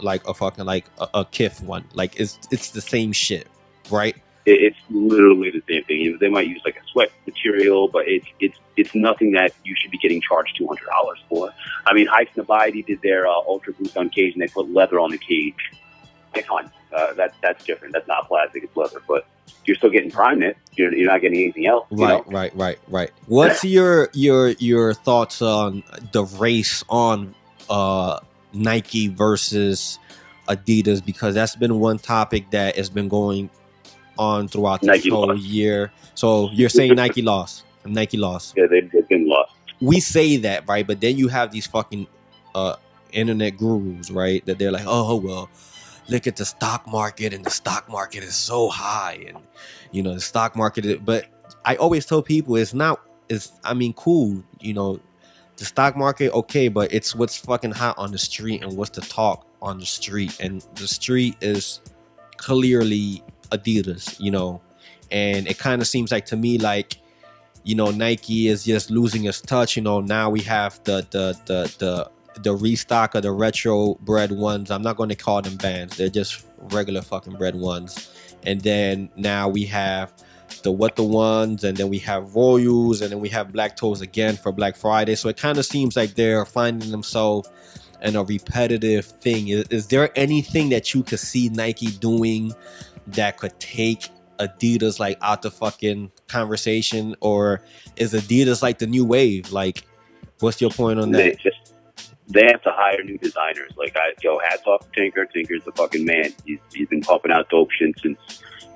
like a fucking like a KIF one. Like it's the same shit, right? It's literally the same thing. They might use like a sweat material, but it's nothing that you should be getting charged $200 for. I mean, Highsnobiety did their Ultra Boost on Cage, and they put leather on the cage. It's fine. That's different. That's not plastic. It's leather, but you're still getting Prime Knit. You're not getting anything else. Right. What's your thoughts on the race on Nike versus Adidas? Because that's been one topic that has been going on throughout this whole year. So you're saying Nike lost? Nike lost. Yeah, they've been lost. We say that, right? But then you have these fucking internet gurus, right? That they're like, oh, well, look at the stock market, and the stock market is so high, and you know the stock market. But I always tell people cool, you know, the stock market, okay, but it's what's fucking hot on the street and what's the talk on the street, and the street is clearly Adidas, you know, and it kind of seems like to me like, you know, Nike is just losing its touch. You know, now we have the restock of the retro bred ones. I'm not going to call them bands. They're just regular fucking bred ones. And then now we have the What the Ones, and then we have Royals, and then we have Black Toes again for Black Friday. So it kind of seems like they're finding themselves in a repetitive thing. Is there anything that you could see Nike doing that could take Adidas like out the fucking conversation, or is Adidas like the new wave? Like, what's your point on that? They have to hire new designers. Like, hats off to Tinker. Tinker's the fucking man. He's been pumping out dope shit since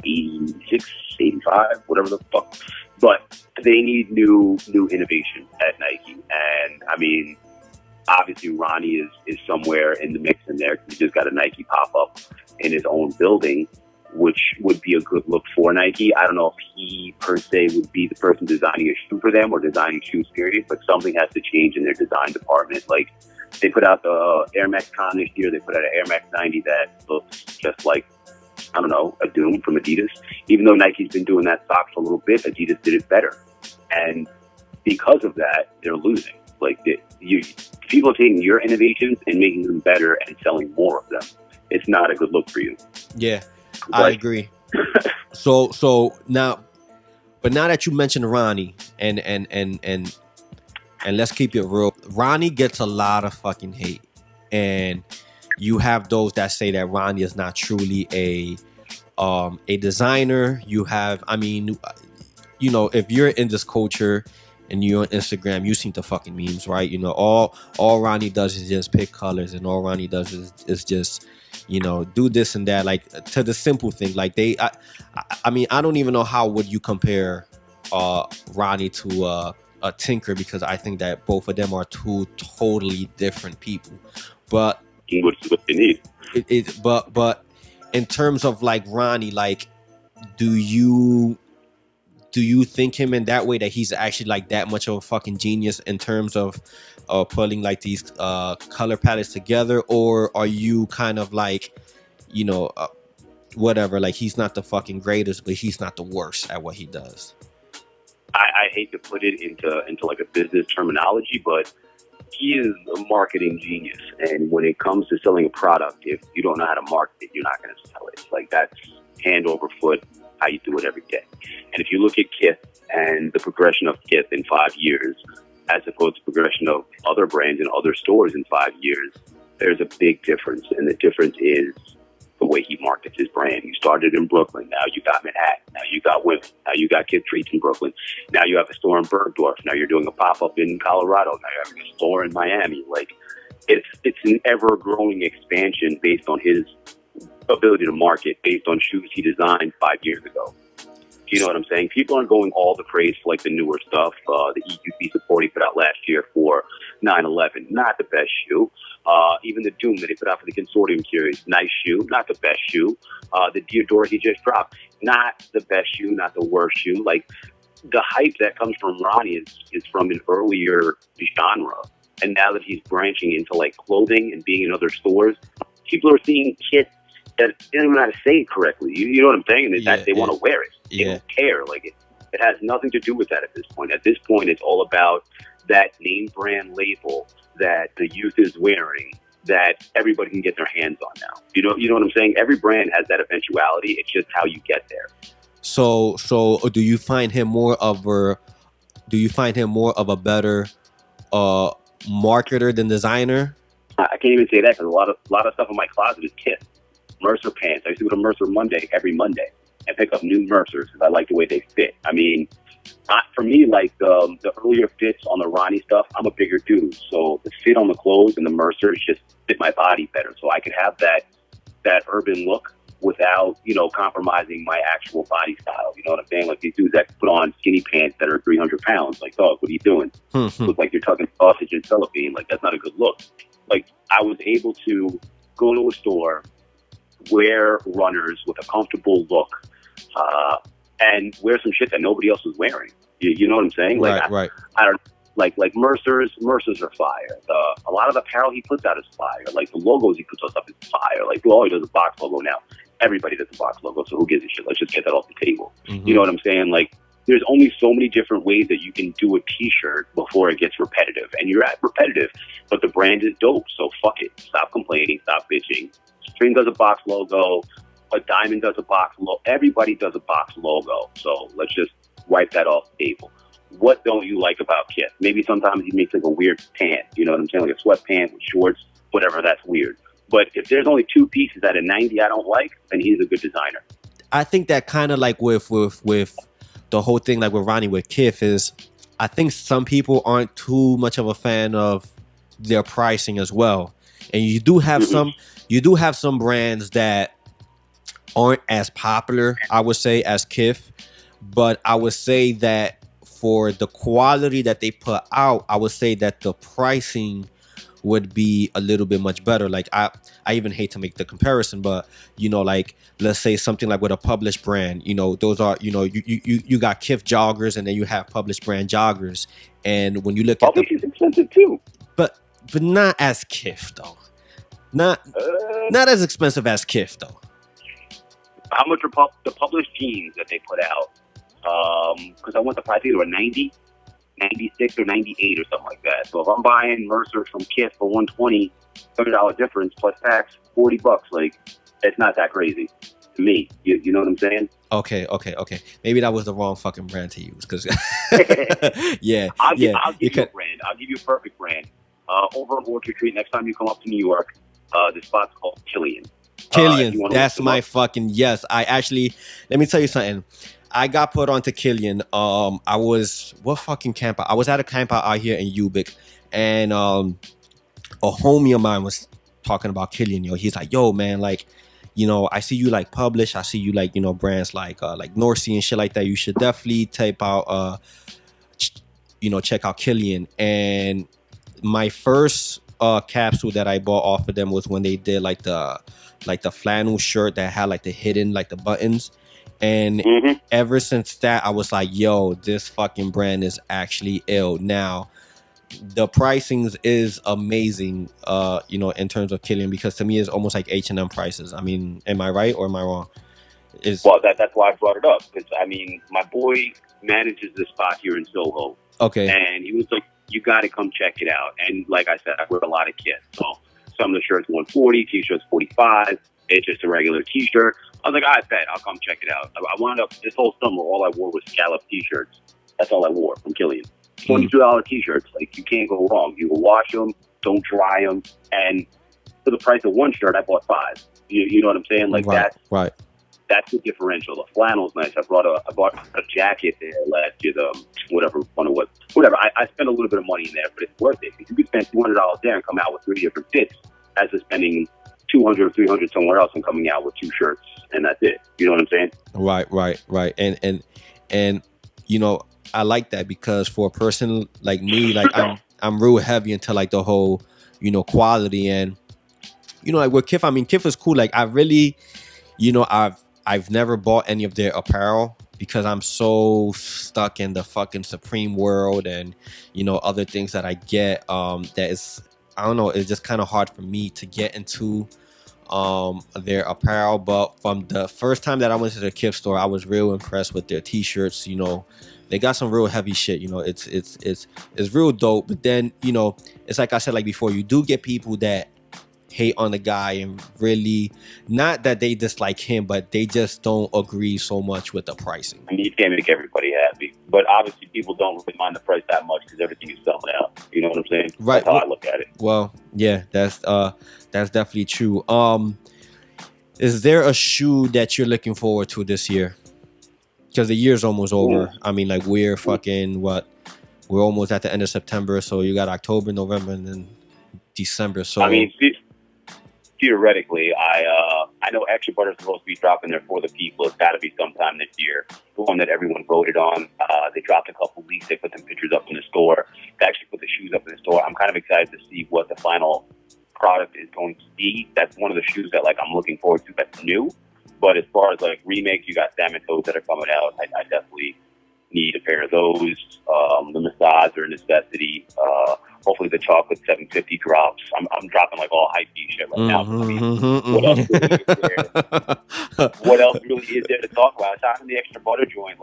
86, 85, whatever the fuck. But they need new innovation at Nike. And, I mean, obviously Ronnie is somewhere in the mix in there. He just got a Nike pop-up in his own building. which would be a good look for Nike. I don't know if he per se would be the person designing a shoe for them or designing shoes period, but something has to change in their design department. Like, they put out the Air Max Con this year. They put out an Air Max 90 that looks just like, I don't know, a Doom from Adidas. Even though Nike's been doing that sock for a little bit, Adidas did it better. And because of that, they're losing. Like, people are taking your innovations and making them better and selling more of them. It's not a good look for you. Yeah, I agree. So now that you mentioned Ronnie and let's keep it real, Ronnie gets a lot of fucking hate, and you have those that say that Ronnie is not truly a designer. You have, I mean, you know, if you're in this culture and you're on Instagram, you seen the fucking memes, right? You know, all Ronnie does is just pick colors, and all Ronnie does is just, you know, do this and that, like, to the simple thing. Like, I mean, I don't even know how would you compare Ronnie to a Tinker, because I think that both of them are two totally different people. But what they need. But in terms of like Ronnie, like, do you think him in that way, that he's actually like that much of a fucking genius in terms of putting like these color palettes together, or are you kind of like, you know, whatever, like, he's not the fucking greatest, but he's not the worst at what he does? I hate to put it into like a business terminology, but he is a marketing genius. And when it comes to selling a product, if you don't know how to market it, you're not going to sell it. Like, that's hand over foot how you do it every day. And if you look at Kith and the progression of Kith in 5 years, as opposed to progression of other brands in other stores in 5 years, there's a big difference. And the difference is the way he markets his brand. You started in Brooklyn. Now you got Manhattan. Now you got women. Now you got Kid Treats in Brooklyn. Now you have a store in Bergdorf. Now you're doing a pop-up in Colorado. Now you're having a store in Miami. Like, it's an ever-growing expansion based on his ability to market, based on shoes he designed 5 years ago. Do you know what I'm saying? People aren't going all the craze for like the newer stuff. The EQP support he put out last year for 9/11, not the best shoe. Even the Doom that he put out for the Consortium series, nice shoe, not the best shoe. The Diadora he just dropped, not the best shoe, not the worst shoe. Like, the hype that comes from Ronnie is from an earlier genre. And now that he's branching into like clothing and being in other stores, people are seeing kits that they don't even know how to say it correctly. You know what I'm saying? And that they want to wear it. They don't care. Like, it has nothing to do with that at this point. At this point, it's all about that name brand label that the youth is wearing, that everybody can get their hands on now. You know what I'm saying? Every brand has that eventuality. It's just how you get there. So do you find him more of a better marketer than designer? I can't even say that, because a lot of stuff in my closet is Kith. Mercer pants. I used to go to Mercer Monday every Monday and pick up new Mercers because I like the way they fit. I mean, for me, like the earlier fits on the Ronnie stuff, I'm a bigger dude, so the fit on the clothes and the Mercers just fit my body better. So I could have that urban look without, you know, compromising my actual body style. You know what I'm saying? Like, these dudes that put on skinny pants that are 300 pounds. Like, dog, what are you doing? Look like you're tucking sausage and cellophane. Like, that's not a good look. Like, I was able to go to a store, wear runners with a comfortable look, and wear some shit that nobody else was wearing. You know what I'm saying? Like, right. I don't like Mercers are fire. A lot of the apparel he puts out is fire. Like, the logos he puts up is fire. Like, he does a box logo now. Everybody does a box logo, so who gives a shit? Let's just get that off the table. Mm-hmm. You know what I'm saying? Like, there's only so many different ways that you can do a t-shirt before it gets repetitive. And you're at repetitive, but the brand is dope, so fuck it. Stop complaining. Stop bitching. String does a box logo. A Diamond does a box logo. Everybody does a box logo. So let's just wipe that off the table. What don't you like about Kith? Maybe sometimes he makes like a weird pant. You know what I'm saying? Like a sweatpant with shorts, whatever. That's weird. But if there's only two pieces out of 90 I don't like, then he's a good designer. I think that kind of like with the whole thing, like with Ronnie, with Kith, is I think some people aren't too much of a fan of their pricing as well. And you do have some brands that aren't as popular, I would say, as Kith. But I would say that for the quality that they put out, I would say that the pricing would be a little bit much better. Like I even hate to make the comparison, but like let's say something like with a published brand, those are, you got Kith joggers and then you have published brand joggers. And when you look at Publish is expensive too. But not as Kith though. Not as expensive as Kith though. How much are the published jeans that they put out? Because I want the price either 90, 96 or 98 or something like that. So if I'm buying Mercer from Kith for $120, $30 difference plus tax, $40, like it's not that crazy to me. You know what I'm saying? Okay. Maybe that was the wrong fucking brand to use. Because yeah, I'll give you a brand. I'll give you a perfect brand. Over on Orchard Street, next time you come up to New York, the spot's called Killian. That's my fucking yes. I actually, let me tell you something. I got put onto Killian. I was Campout? I was at a Campout out here in Ubic, and a homie of mine was talking about Killian. He's like, yo, man, like, I see you like publish. I see you like, brands like North Sea and shit like that. You should definitely type out, check out Killian. And my first capsule that I bought off of them was when they did like the flannel shirt that had like the hidden like the buttons. And ever since that, I was like, yo, this fucking brand is actually ill. Now, the pricing is amazing, in terms of Killian, because to me it's almost like H&M prices. I mean, am I right or am I wrong? Well, that's why I brought it up. Because, I mean, my boy manages this spot here in Soho. Okay. And he was like, you got to come check it out. And like I said, I wear a lot of kits. So some of the shirts 140, T-shirts 45. It's just a regular T-shirt. I was like, I bet I'll come check it out. I wound up this whole summer, all I wore was scallop T-shirts. That's all I wore from Killian. $22 T-shirts. Like, you can't go wrong. You will wash them, don't dry them, and for the price of one shirt, I bought 5. You know what I'm saying? Like, right. That's the differential. The flannel's nice. I bought a jacket there last year. Whatever I spent a little bit of money in there, but it's worth it. If you could spend $200 there and come out with 3 different fits, as is spending $200 or $300 somewhere else and coming out with 2 shirts, and that's it. You know what I'm saying? Right. And I like that, because for a person like me, like I'm real heavy into like the whole, quality, and like with Kith, I mean, Kith is cool. Like I really, I've never bought any of their apparel because I'm so stuck in the fucking Supreme world and other things that I get. That is, I don't know, it's just kind of hard for me to get into their apparel. But from the first time that I went to the Kith store, I was real impressed with their T-shirts. They got some real heavy shit. It's real dope. But then it's like I said, like before, you do get people that hate on the guy, and really, not that they dislike him, but they just don't agree so much with the pricing. I mean, you can't make everybody happy, but obviously people don't really mind the price that much because everything is selling out. You know what I'm saying? Right. That's how I look at it. Well, yeah, that's definitely true. Is there a shoe that you're looking forward to this year? Because the year's almost over. I mean, like we're almost at the end of September, so you got October, November, and then December. So I mean, theoretically, I know Extra Butter's supposed to be dropping their For the People. It's got to be sometime this year. The one that everyone voted on. They dropped a couple leaks. They put them pictures up in the store. They actually put the shoes up in the store. I'm kind of excited to see what the final product is going to be. That's one of the shoes that I'm looking forward to. That's new. But as far as remakes, you got Thecam0ut that are coming out. I definitely need a pair of those. The Massage are a necessity. Hopefully the chocolate 750 drops. I'm dropping all hype shit right now. What else really is there to talk about? Aside from the Extra Butter joint,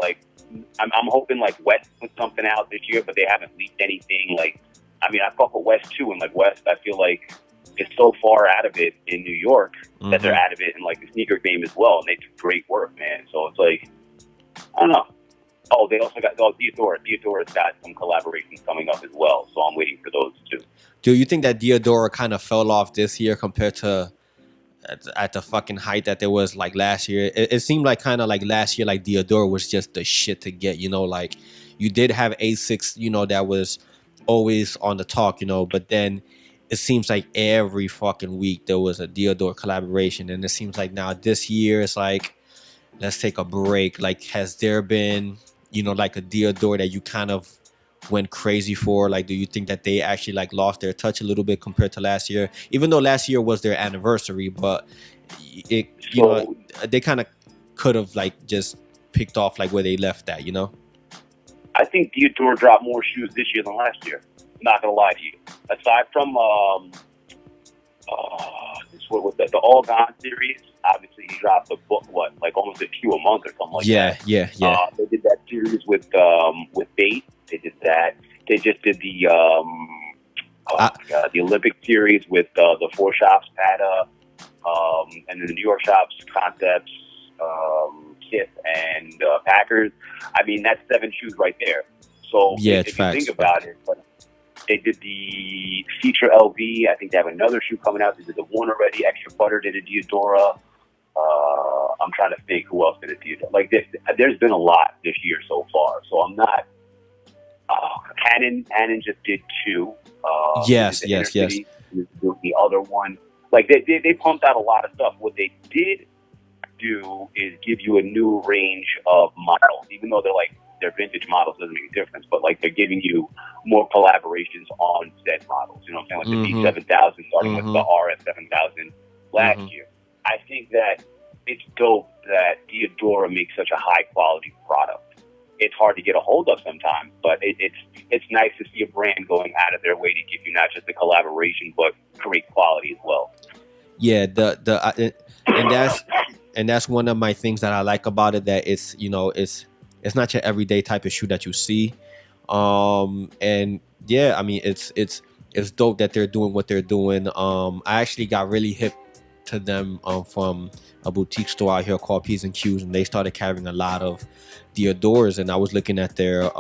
I'm hoping West put something out this year, but they haven't leaked anything. I mean, I fuck with West too, and West, I feel like is so far out of it in New York that they're out of it in the sneaker game as well, and they do great work, man. So it's I don't know. Oh, they also got Diadora. Diadora's got some collaborations coming up as well, so I'm waiting for those too. Do you think that Diadora kind of fell off this year compared to at the fucking height that there was last year? It seemed kind of last year, Diadora was just the shit to get. You did have A6, that was always on the talk, but then it seems like every fucking week there was a Diadora collaboration, and it seems like now this year it's let's take a break. Has there been a Diadora that you kind of went crazy for? Like, do you think that they actually like lost their touch a little bit compared to last year? Even though last year was their anniversary, but it, you know, So they kind of could have like just picked off like where they left at, you know? I think Diadora dropped more shoes this year than last year. Not gonna lie to you. Aside from what was that? The All Gone series. Obviously, he dropped the book. What, like almost a few a month or something like that. Yeah. They did that series with Bait. They did that. They just did the the Olympic series with the four shops, Pata, and then the New York shops, Concepts, Kith, and Packers. I mean, that's 7 shoes right there. So Yeah, if you facts, think about it, but they did the Feature LV. I think they have another shoe coming out. They did the one already, Extra Butter. They did Diadora. I'm trying to think who else did it. Diadora. Like this, there's been a lot this year so far. So I'm not. Hannon just did 2. Yes. The other one, like they pumped out a lot of stuff. What they did do is give you a new range of models, even though they're vintage models, doesn't make a difference. But like they're giving you more collaborations on said models. You know what I'm saying? Like the B7000 starting with the RS7000 last year. I think that it's dope that Diadora makes such a high quality product. It's hard to get a hold of sometimes, but it's nice to see a brand going out of their way to give you not just the collaboration but great quality as well. Yeah, and that's one of my things that I like about it, that it's, you know, it's not your everyday type of shoe that you see. And yeah, I mean, it's dope that they're doing what they're doing. I actually got really hip to them from a boutique store out here called P's and Q's, and they started carrying a lot of Diadoras, and I was looking at their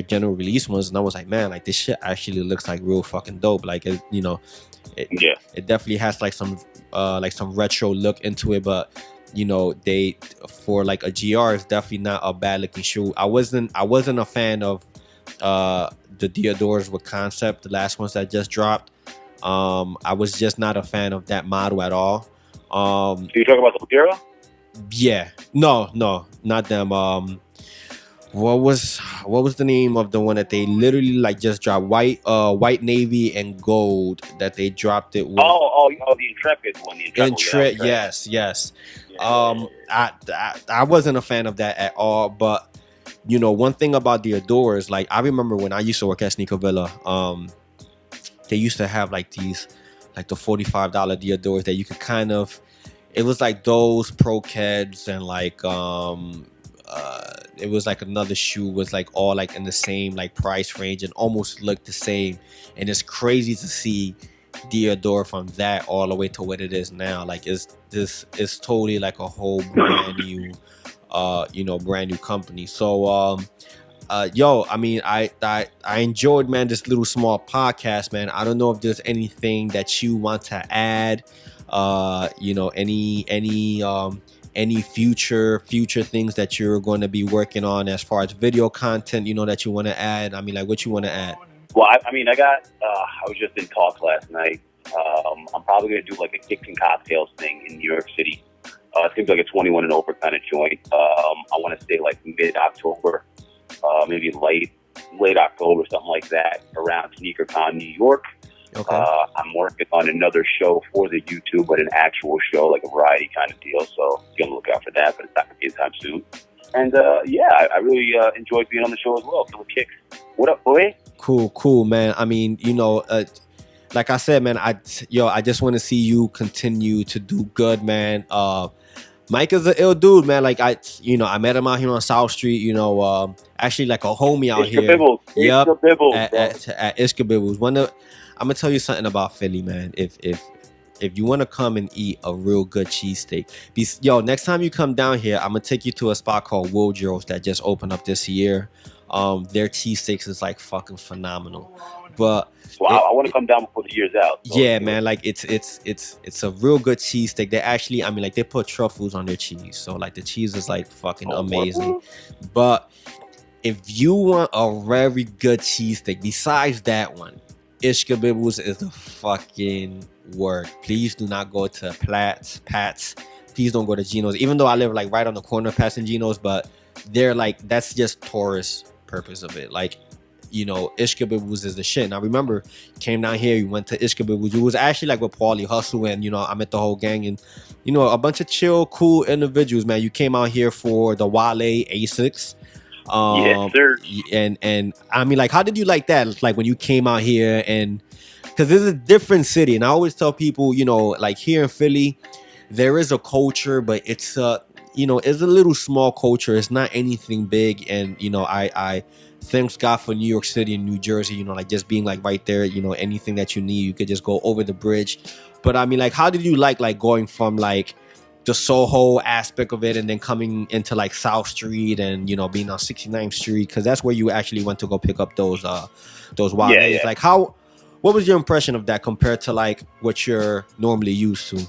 general release ones, and I was like, man, like this shit actually looks like real fucking dope. Like, it, you know, it definitely has like some retro look into it, but you know, they, for like a GR, is definitely not a bad looking shoe. I wasn't a fan of the Diadoras with Concept, the last ones that just dropped. I was just not a fan of that model at all. So you talking about the Lugera? Yeah, no, not them. What was the name of the one that they literally like just dropped? White navy and gold that they dropped it with. The Intrepid one. Yes. I wasn't a fan of that at all. But you know, one thing about the Adoras, like I remember when I used to work at Sneaker Villa, they used to have like these, like the $45 Diadoras that you could kind of, it was like those Pro Keds, and like it was like another shoe was like all like in the same like price range and almost looked the same. And it's crazy to see Diadora from that all the way to what it is now. Like it's totally like a whole brand new brand new company. So yo, I mean, I enjoyed, man, this little small podcast, man. I don't know if there's anything that you want to add, any future things that you're going to be working on as far as video content, you know, that you want to add. I mean, like, what you want to add? Well, I was just in talks last night. I'm probably going to do like a Kicks and Cocktails thing in New York City. It seems like a 21 and over kind of joint. I want to say like mid-October. Maybe late October, something like that, around SneakerCon New York. Okay. I'm working on another show for the YouTube, but an actual show, like a variety kind of deal. So be on the lookout for that, but it's not going to be anytime soon. And I really enjoyed being on the show as well. KillaKicks. What up, boy? Cool, man. I mean, you know, like I said, man, I just want to see you continue to do good, man. Mike is an ill dude, man. Like I met him out here on South Street. You know, actually like a homie out here. Yep, at Ishka Bibbles. I'm gonna tell you something about Philly, man. If you want to come and eat a real good cheesesteak, next time you come down here, I'm gonna take you to a spot called Woodrow's that just opened up this year. Their cheesesteaks is like fucking phenomenal. But I want to come down before the year's out. So yeah, man, like it's a real good cheesesteak. They actually, I mean, like they put truffles on their cheese, so like the cheese is like fucking amazing. But if you want a very good cheesesteak, besides that one, Ishka Bibbles is the fucking word. Please do not go to Pat's. Please don't go to Geno's. Even though I live like right on the corner of Pat's and Geno's, but they're like, that's just tourist purpose of it. Like Ishkabibus is the shit. And I remember came down here, you went to Ishkabibus. It was actually like with Paulie Hustle, and I met the whole gang, and a bunch of chill, cool individuals, man. You came out here for the Wale A6. Yes, sir. And I mean, like, how did you like that? Like when you came out here, and because this is a different city, and I always tell people, like here in Philly, there is a culture, but it's it's a little small culture. It's not anything big, and I thanks God for New York City and New Jersey. Like just being like right there. Anything that you need, you could just go over the bridge. But I mean, like, how did you like going from like the Soho aspect of it, and then coming into like South Street, and being on 69th Street, because that's where you actually went to go pick up those Wales. Yeah. Like, what was your impression of that compared to like what you're normally used to?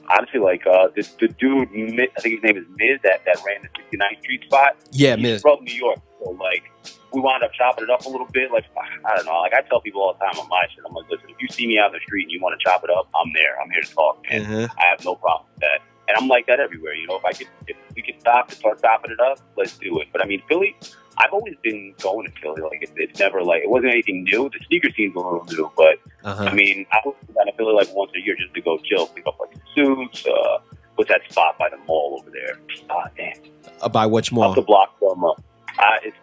Honestly, like the dude, I think his name is Miz, that ran the 69th Street spot. Yeah, He's Miz from New York, so like we wound up chopping it up a little bit. Like, I don't know, like I tell people all the time on my shit, I'm like, listen, if you see me out in the street and you want to chop it up, I'm there. I'm here to talk, and I have no problem with that. And I'm like that everywhere. If we could stop and start chopping it up, let's do it. But I mean, Philly, I've always been going to Philly. Like it's never like, it wasn't anything new. The sneaker scene's a little new, but I mean, I was going to Philly like once a year just to go chill, pick up like suits. What's that spot by the mall over there? Damn. By which mall? Up the block from it's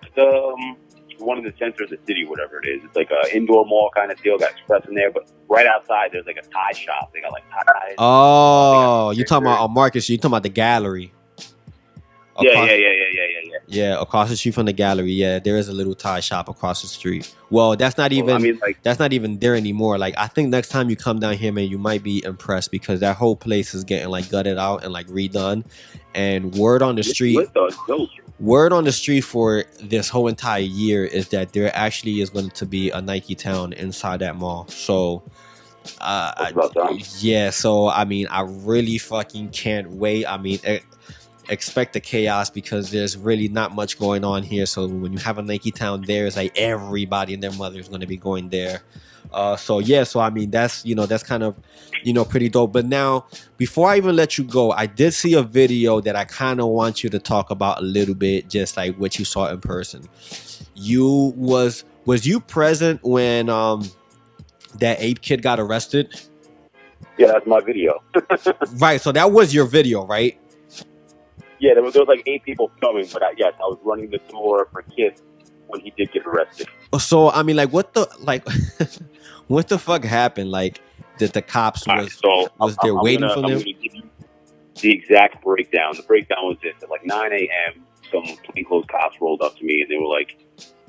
one in the center of the city, whatever it is. It's like a indoor mall kind of deal. Got Express in there, but right outside there's like a tie shop. They got like ties. Oh, you talking about Marcus? You talking about the gallery? Yeah, across the street from the gallery. Yeah, there is a little tie shop across the street. Well, that's not even that's not even there anymore. Like, I think next time you come down here, man, you might be impressed, because that whole place is getting like gutted out and like redone. And word on the street for this whole entire year is that there actually is going to be a Nike Town inside that mall. So yeah, so I mean, I really fucking can't wait. I mean, expect the chaos, because there's really not much going on here. So when you have a Nike Town there, it's like everybody and their mother is going to be going there. So I mean, that's that's kind of pretty dope. But now, before I even let you go, I did see a video that I kind of want you to talk about a little bit, just like what you saw in person. Was you present when that ape kid got arrested? Yeah, that's my video. Right, so that was your video, right? Yeah, there was like 8 people filming, but I was running the door for kids when he did get arrested. So I mean, like, what the fuck happened? Like, did the cops was there waiting for them? I'm gonna give you the exact breakdown. The breakdown was this: at like 9 a.m., some plainclothes cops rolled up to me, and they were like,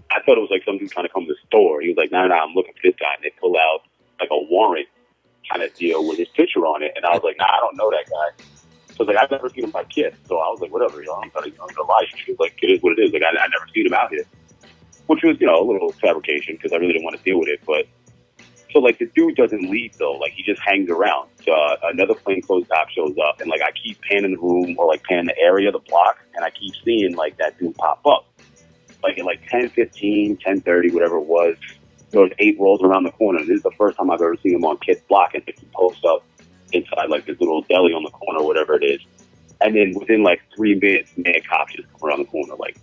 I thought it was like some dude trying to come to the store. He was like, no, I'm looking for this guy. And they pull out like a warrant kind of deal with his picture on it, and I was like, I don't know that guy. So like, I've never seen him by kids. So I was like, whatever, I'm gonna lie. She was like, it is what it is. Like, I never seen him out here, which was, a little fabrication, because I really didn't want to deal with it. But so like, the dude doesn't leave though. Like, he just hangs around. So another plainclothes cop shows up, and like, I keep panning the room, or like panning the area, the block, and I keep seeing like that dude pop up. Like at like 10:15, 10:30, whatever it was, there was 8 rolls around the corner. This is the first time I've ever seen him on Kid's block, and he posts up inside like this little deli on the corner, whatever it is. And then within like 3 minutes, mad cops just come around the corner, like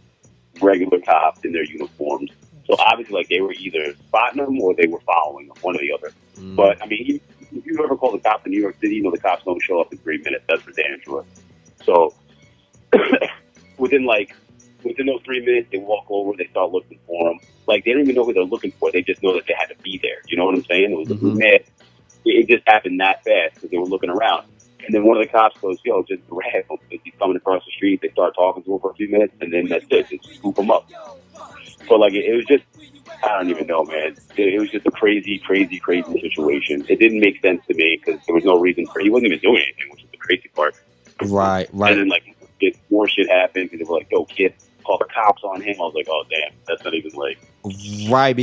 regular cops in their uniforms. So obviously, like, they were either spotting them or they were following them, one or the other. But I mean, if you ever call the cops in New York City, the cops don't show up in 3 minutes. That's for damn sure. So within those 3 minutes, they walk over, they start looking for them. Like, they don't even know who they're looking for. They just know that they had to be there. You know what I'm saying? It was mad. It just happened that fast because they were looking around. And then one of the cops goes, yo, just grab him. He's coming across the street. They start talking to him for a few minutes, and then that's it. They scoop him up. So, like, it was just, I don't even know, man. It was just a crazy, crazy, crazy situation. It didn't make sense to me because there was no reason for it. He wasn't even doing anything, which is the crazy part. Right. And then, like, more shit happened because they were like, yo, kid, call the cops on him. I was like, oh, damn. That's not even, like... Right,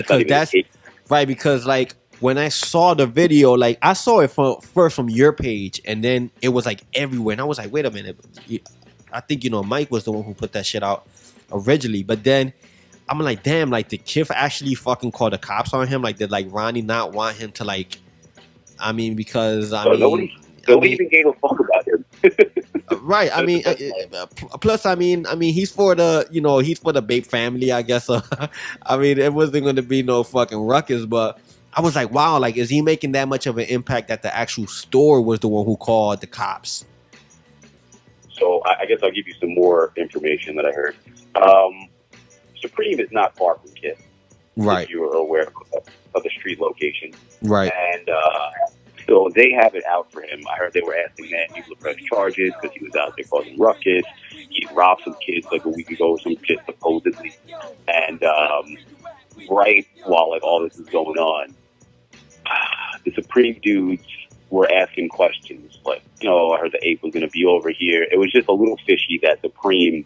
because like, when I saw the video, like, I saw it first from your page, and then it was like everywhere, and I was like, wait a minute, I think Mike was the one who put that shit out originally, but then I'm like, damn, like, did Kif actually fucking call the cops on him? Like, did like Ronnie not want him to, like, I mean, because nobody even gave a fuck about him. Right. I mean, plus, I mean, he's for the, he's for the Bape family, I guess. So, I mean, it wasn't going to be no fucking ruckus, but I was like, wow, like, is he making that much of an impact that the actual store was the one who called the cops? So I guess I'll give you some more information that I heard. Supreme is not far from Kiss. Right. If you were aware of the street location. Right. And so they have it out for him. I heard they were asking that people to press charges because he was out there causing ruckus. He robbed some kids like a week ago or some shit, supposedly. And right while like all this is going on, the Supreme dudes were asking questions like, I heard the ape was going to be over here. It was just a little fishy that Supreme,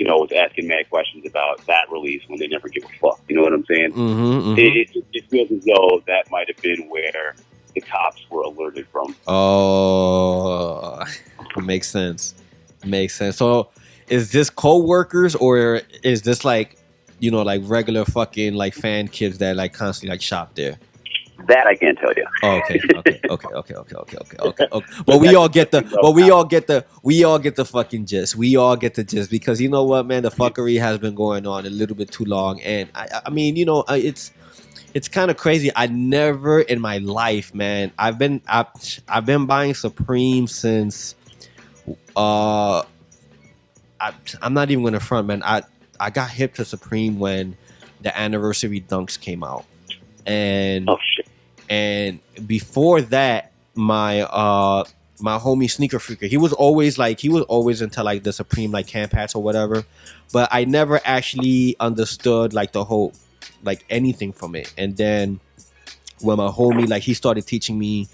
was asking mad questions about that release when they never give a fuck. You know what I'm saying? Mm-hmm. It feels as though that might have been where the cops were alerted from. Oh, makes sense. Makes sense. So is this co-workers or is this like, like regular fucking like fan kids that like constantly like shop there? That I can't tell you. Oh, okay. But we all get the fucking gist. We all get the gist because you know what, man, the fuckery has been going on a little bit too long, and I mean, it's kind of crazy. I never in my life, man, I've been buying Supreme since I'm not even gonna front, man. I got hip to Supreme when the anniversary dunks came out. And oh shit. And before that, my homie Sneaker Freaker, he was always into like the Supreme like Campouts or whatever, but I never actually understood like the whole like anything from it. And then when my homie like he started teaching me,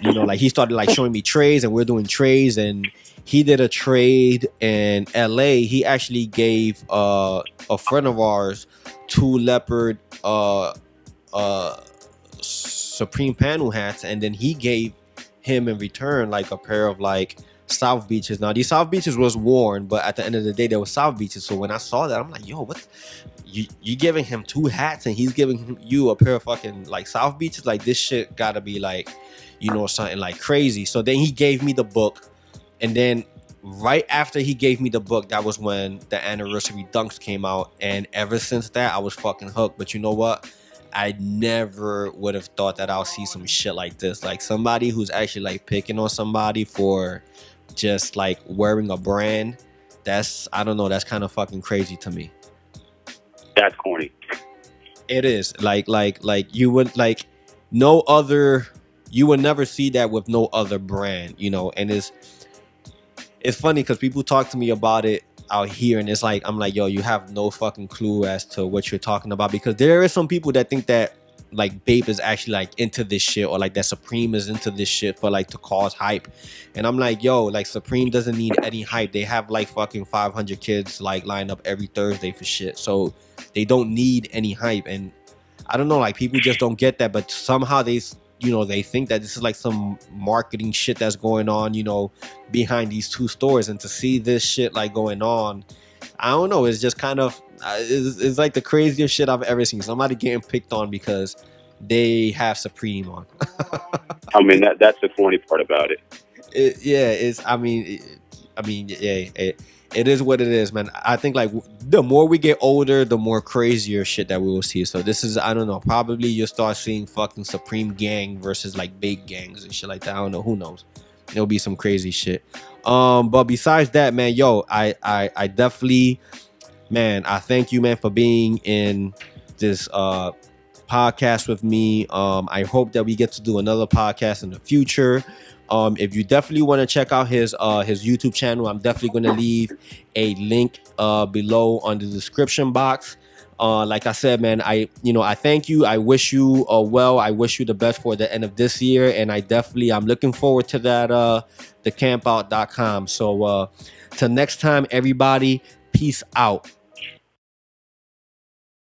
like he started like showing me trades, and we're doing trades, and he did a trade in LA. He actually gave a friend of ours 2 leopard Supreme panel hats, and then he gave him in return like a pair of like South Beaches. Now these South Beaches was worn, but at the end of the day they were South Beaches. So when I saw that, I'm like, yo, what? You giving him 2 hats and he's giving you a pair of fucking like South Beaches? Like this shit gotta be like, something like crazy. So then he gave me the book, and then right after he gave me the book, that was when the anniversary dunks came out, and ever since that I was fucking hooked. But you know what? I never would have thought that I'll see some shit like this. Like somebody who's actually like picking on somebody for just like wearing a brand. That's, I don't know, that's kind of fucking crazy to me. That's corny. It is. Like you would like no other, you would never see that with no other brand, and it's funny because people talk to me about it out here, and it's like I'm like, yo, you have no fucking clue as to what you're talking about, because there are some people that think that like Bape is actually like into this shit, or like that Supreme is into this shit for like to cause hype. And I'm like, yo, like Supreme doesn't need any hype. They have like fucking 500 kids like lined up every Thursday for shit, so they don't need any hype. And I don't know, like people just don't get that, but somehow they think that this is like some marketing shit that's going on, behind these 2 stores. And to see this shit like going on, I don't know, it's just kind of, it's like the craziest shit I've ever seen. Somebody getting picked on because they have Supreme on. I mean, that's the corny part about it. It is what it is, man. I think like the more we get older, the more crazier shit that we will see. So this is, I don't know, probably you'll start seeing fucking Supreme gang versus like big gangs and shit like that. I don't know, who knows? It'll be some crazy shit. But besides that, man, yo, I definitely, man, I thank you, man, for being in this podcast with me. I hope that we get to do another podcast in the future. If you definitely want to check out his YouTube channel, I'm definitely going to leave a link below on the description box. Like I said, man, I thank you. I wish you well. I wish you the best for the end of this year, and I'm looking forward to that the Campout.com. So till next time, everybody, peace out.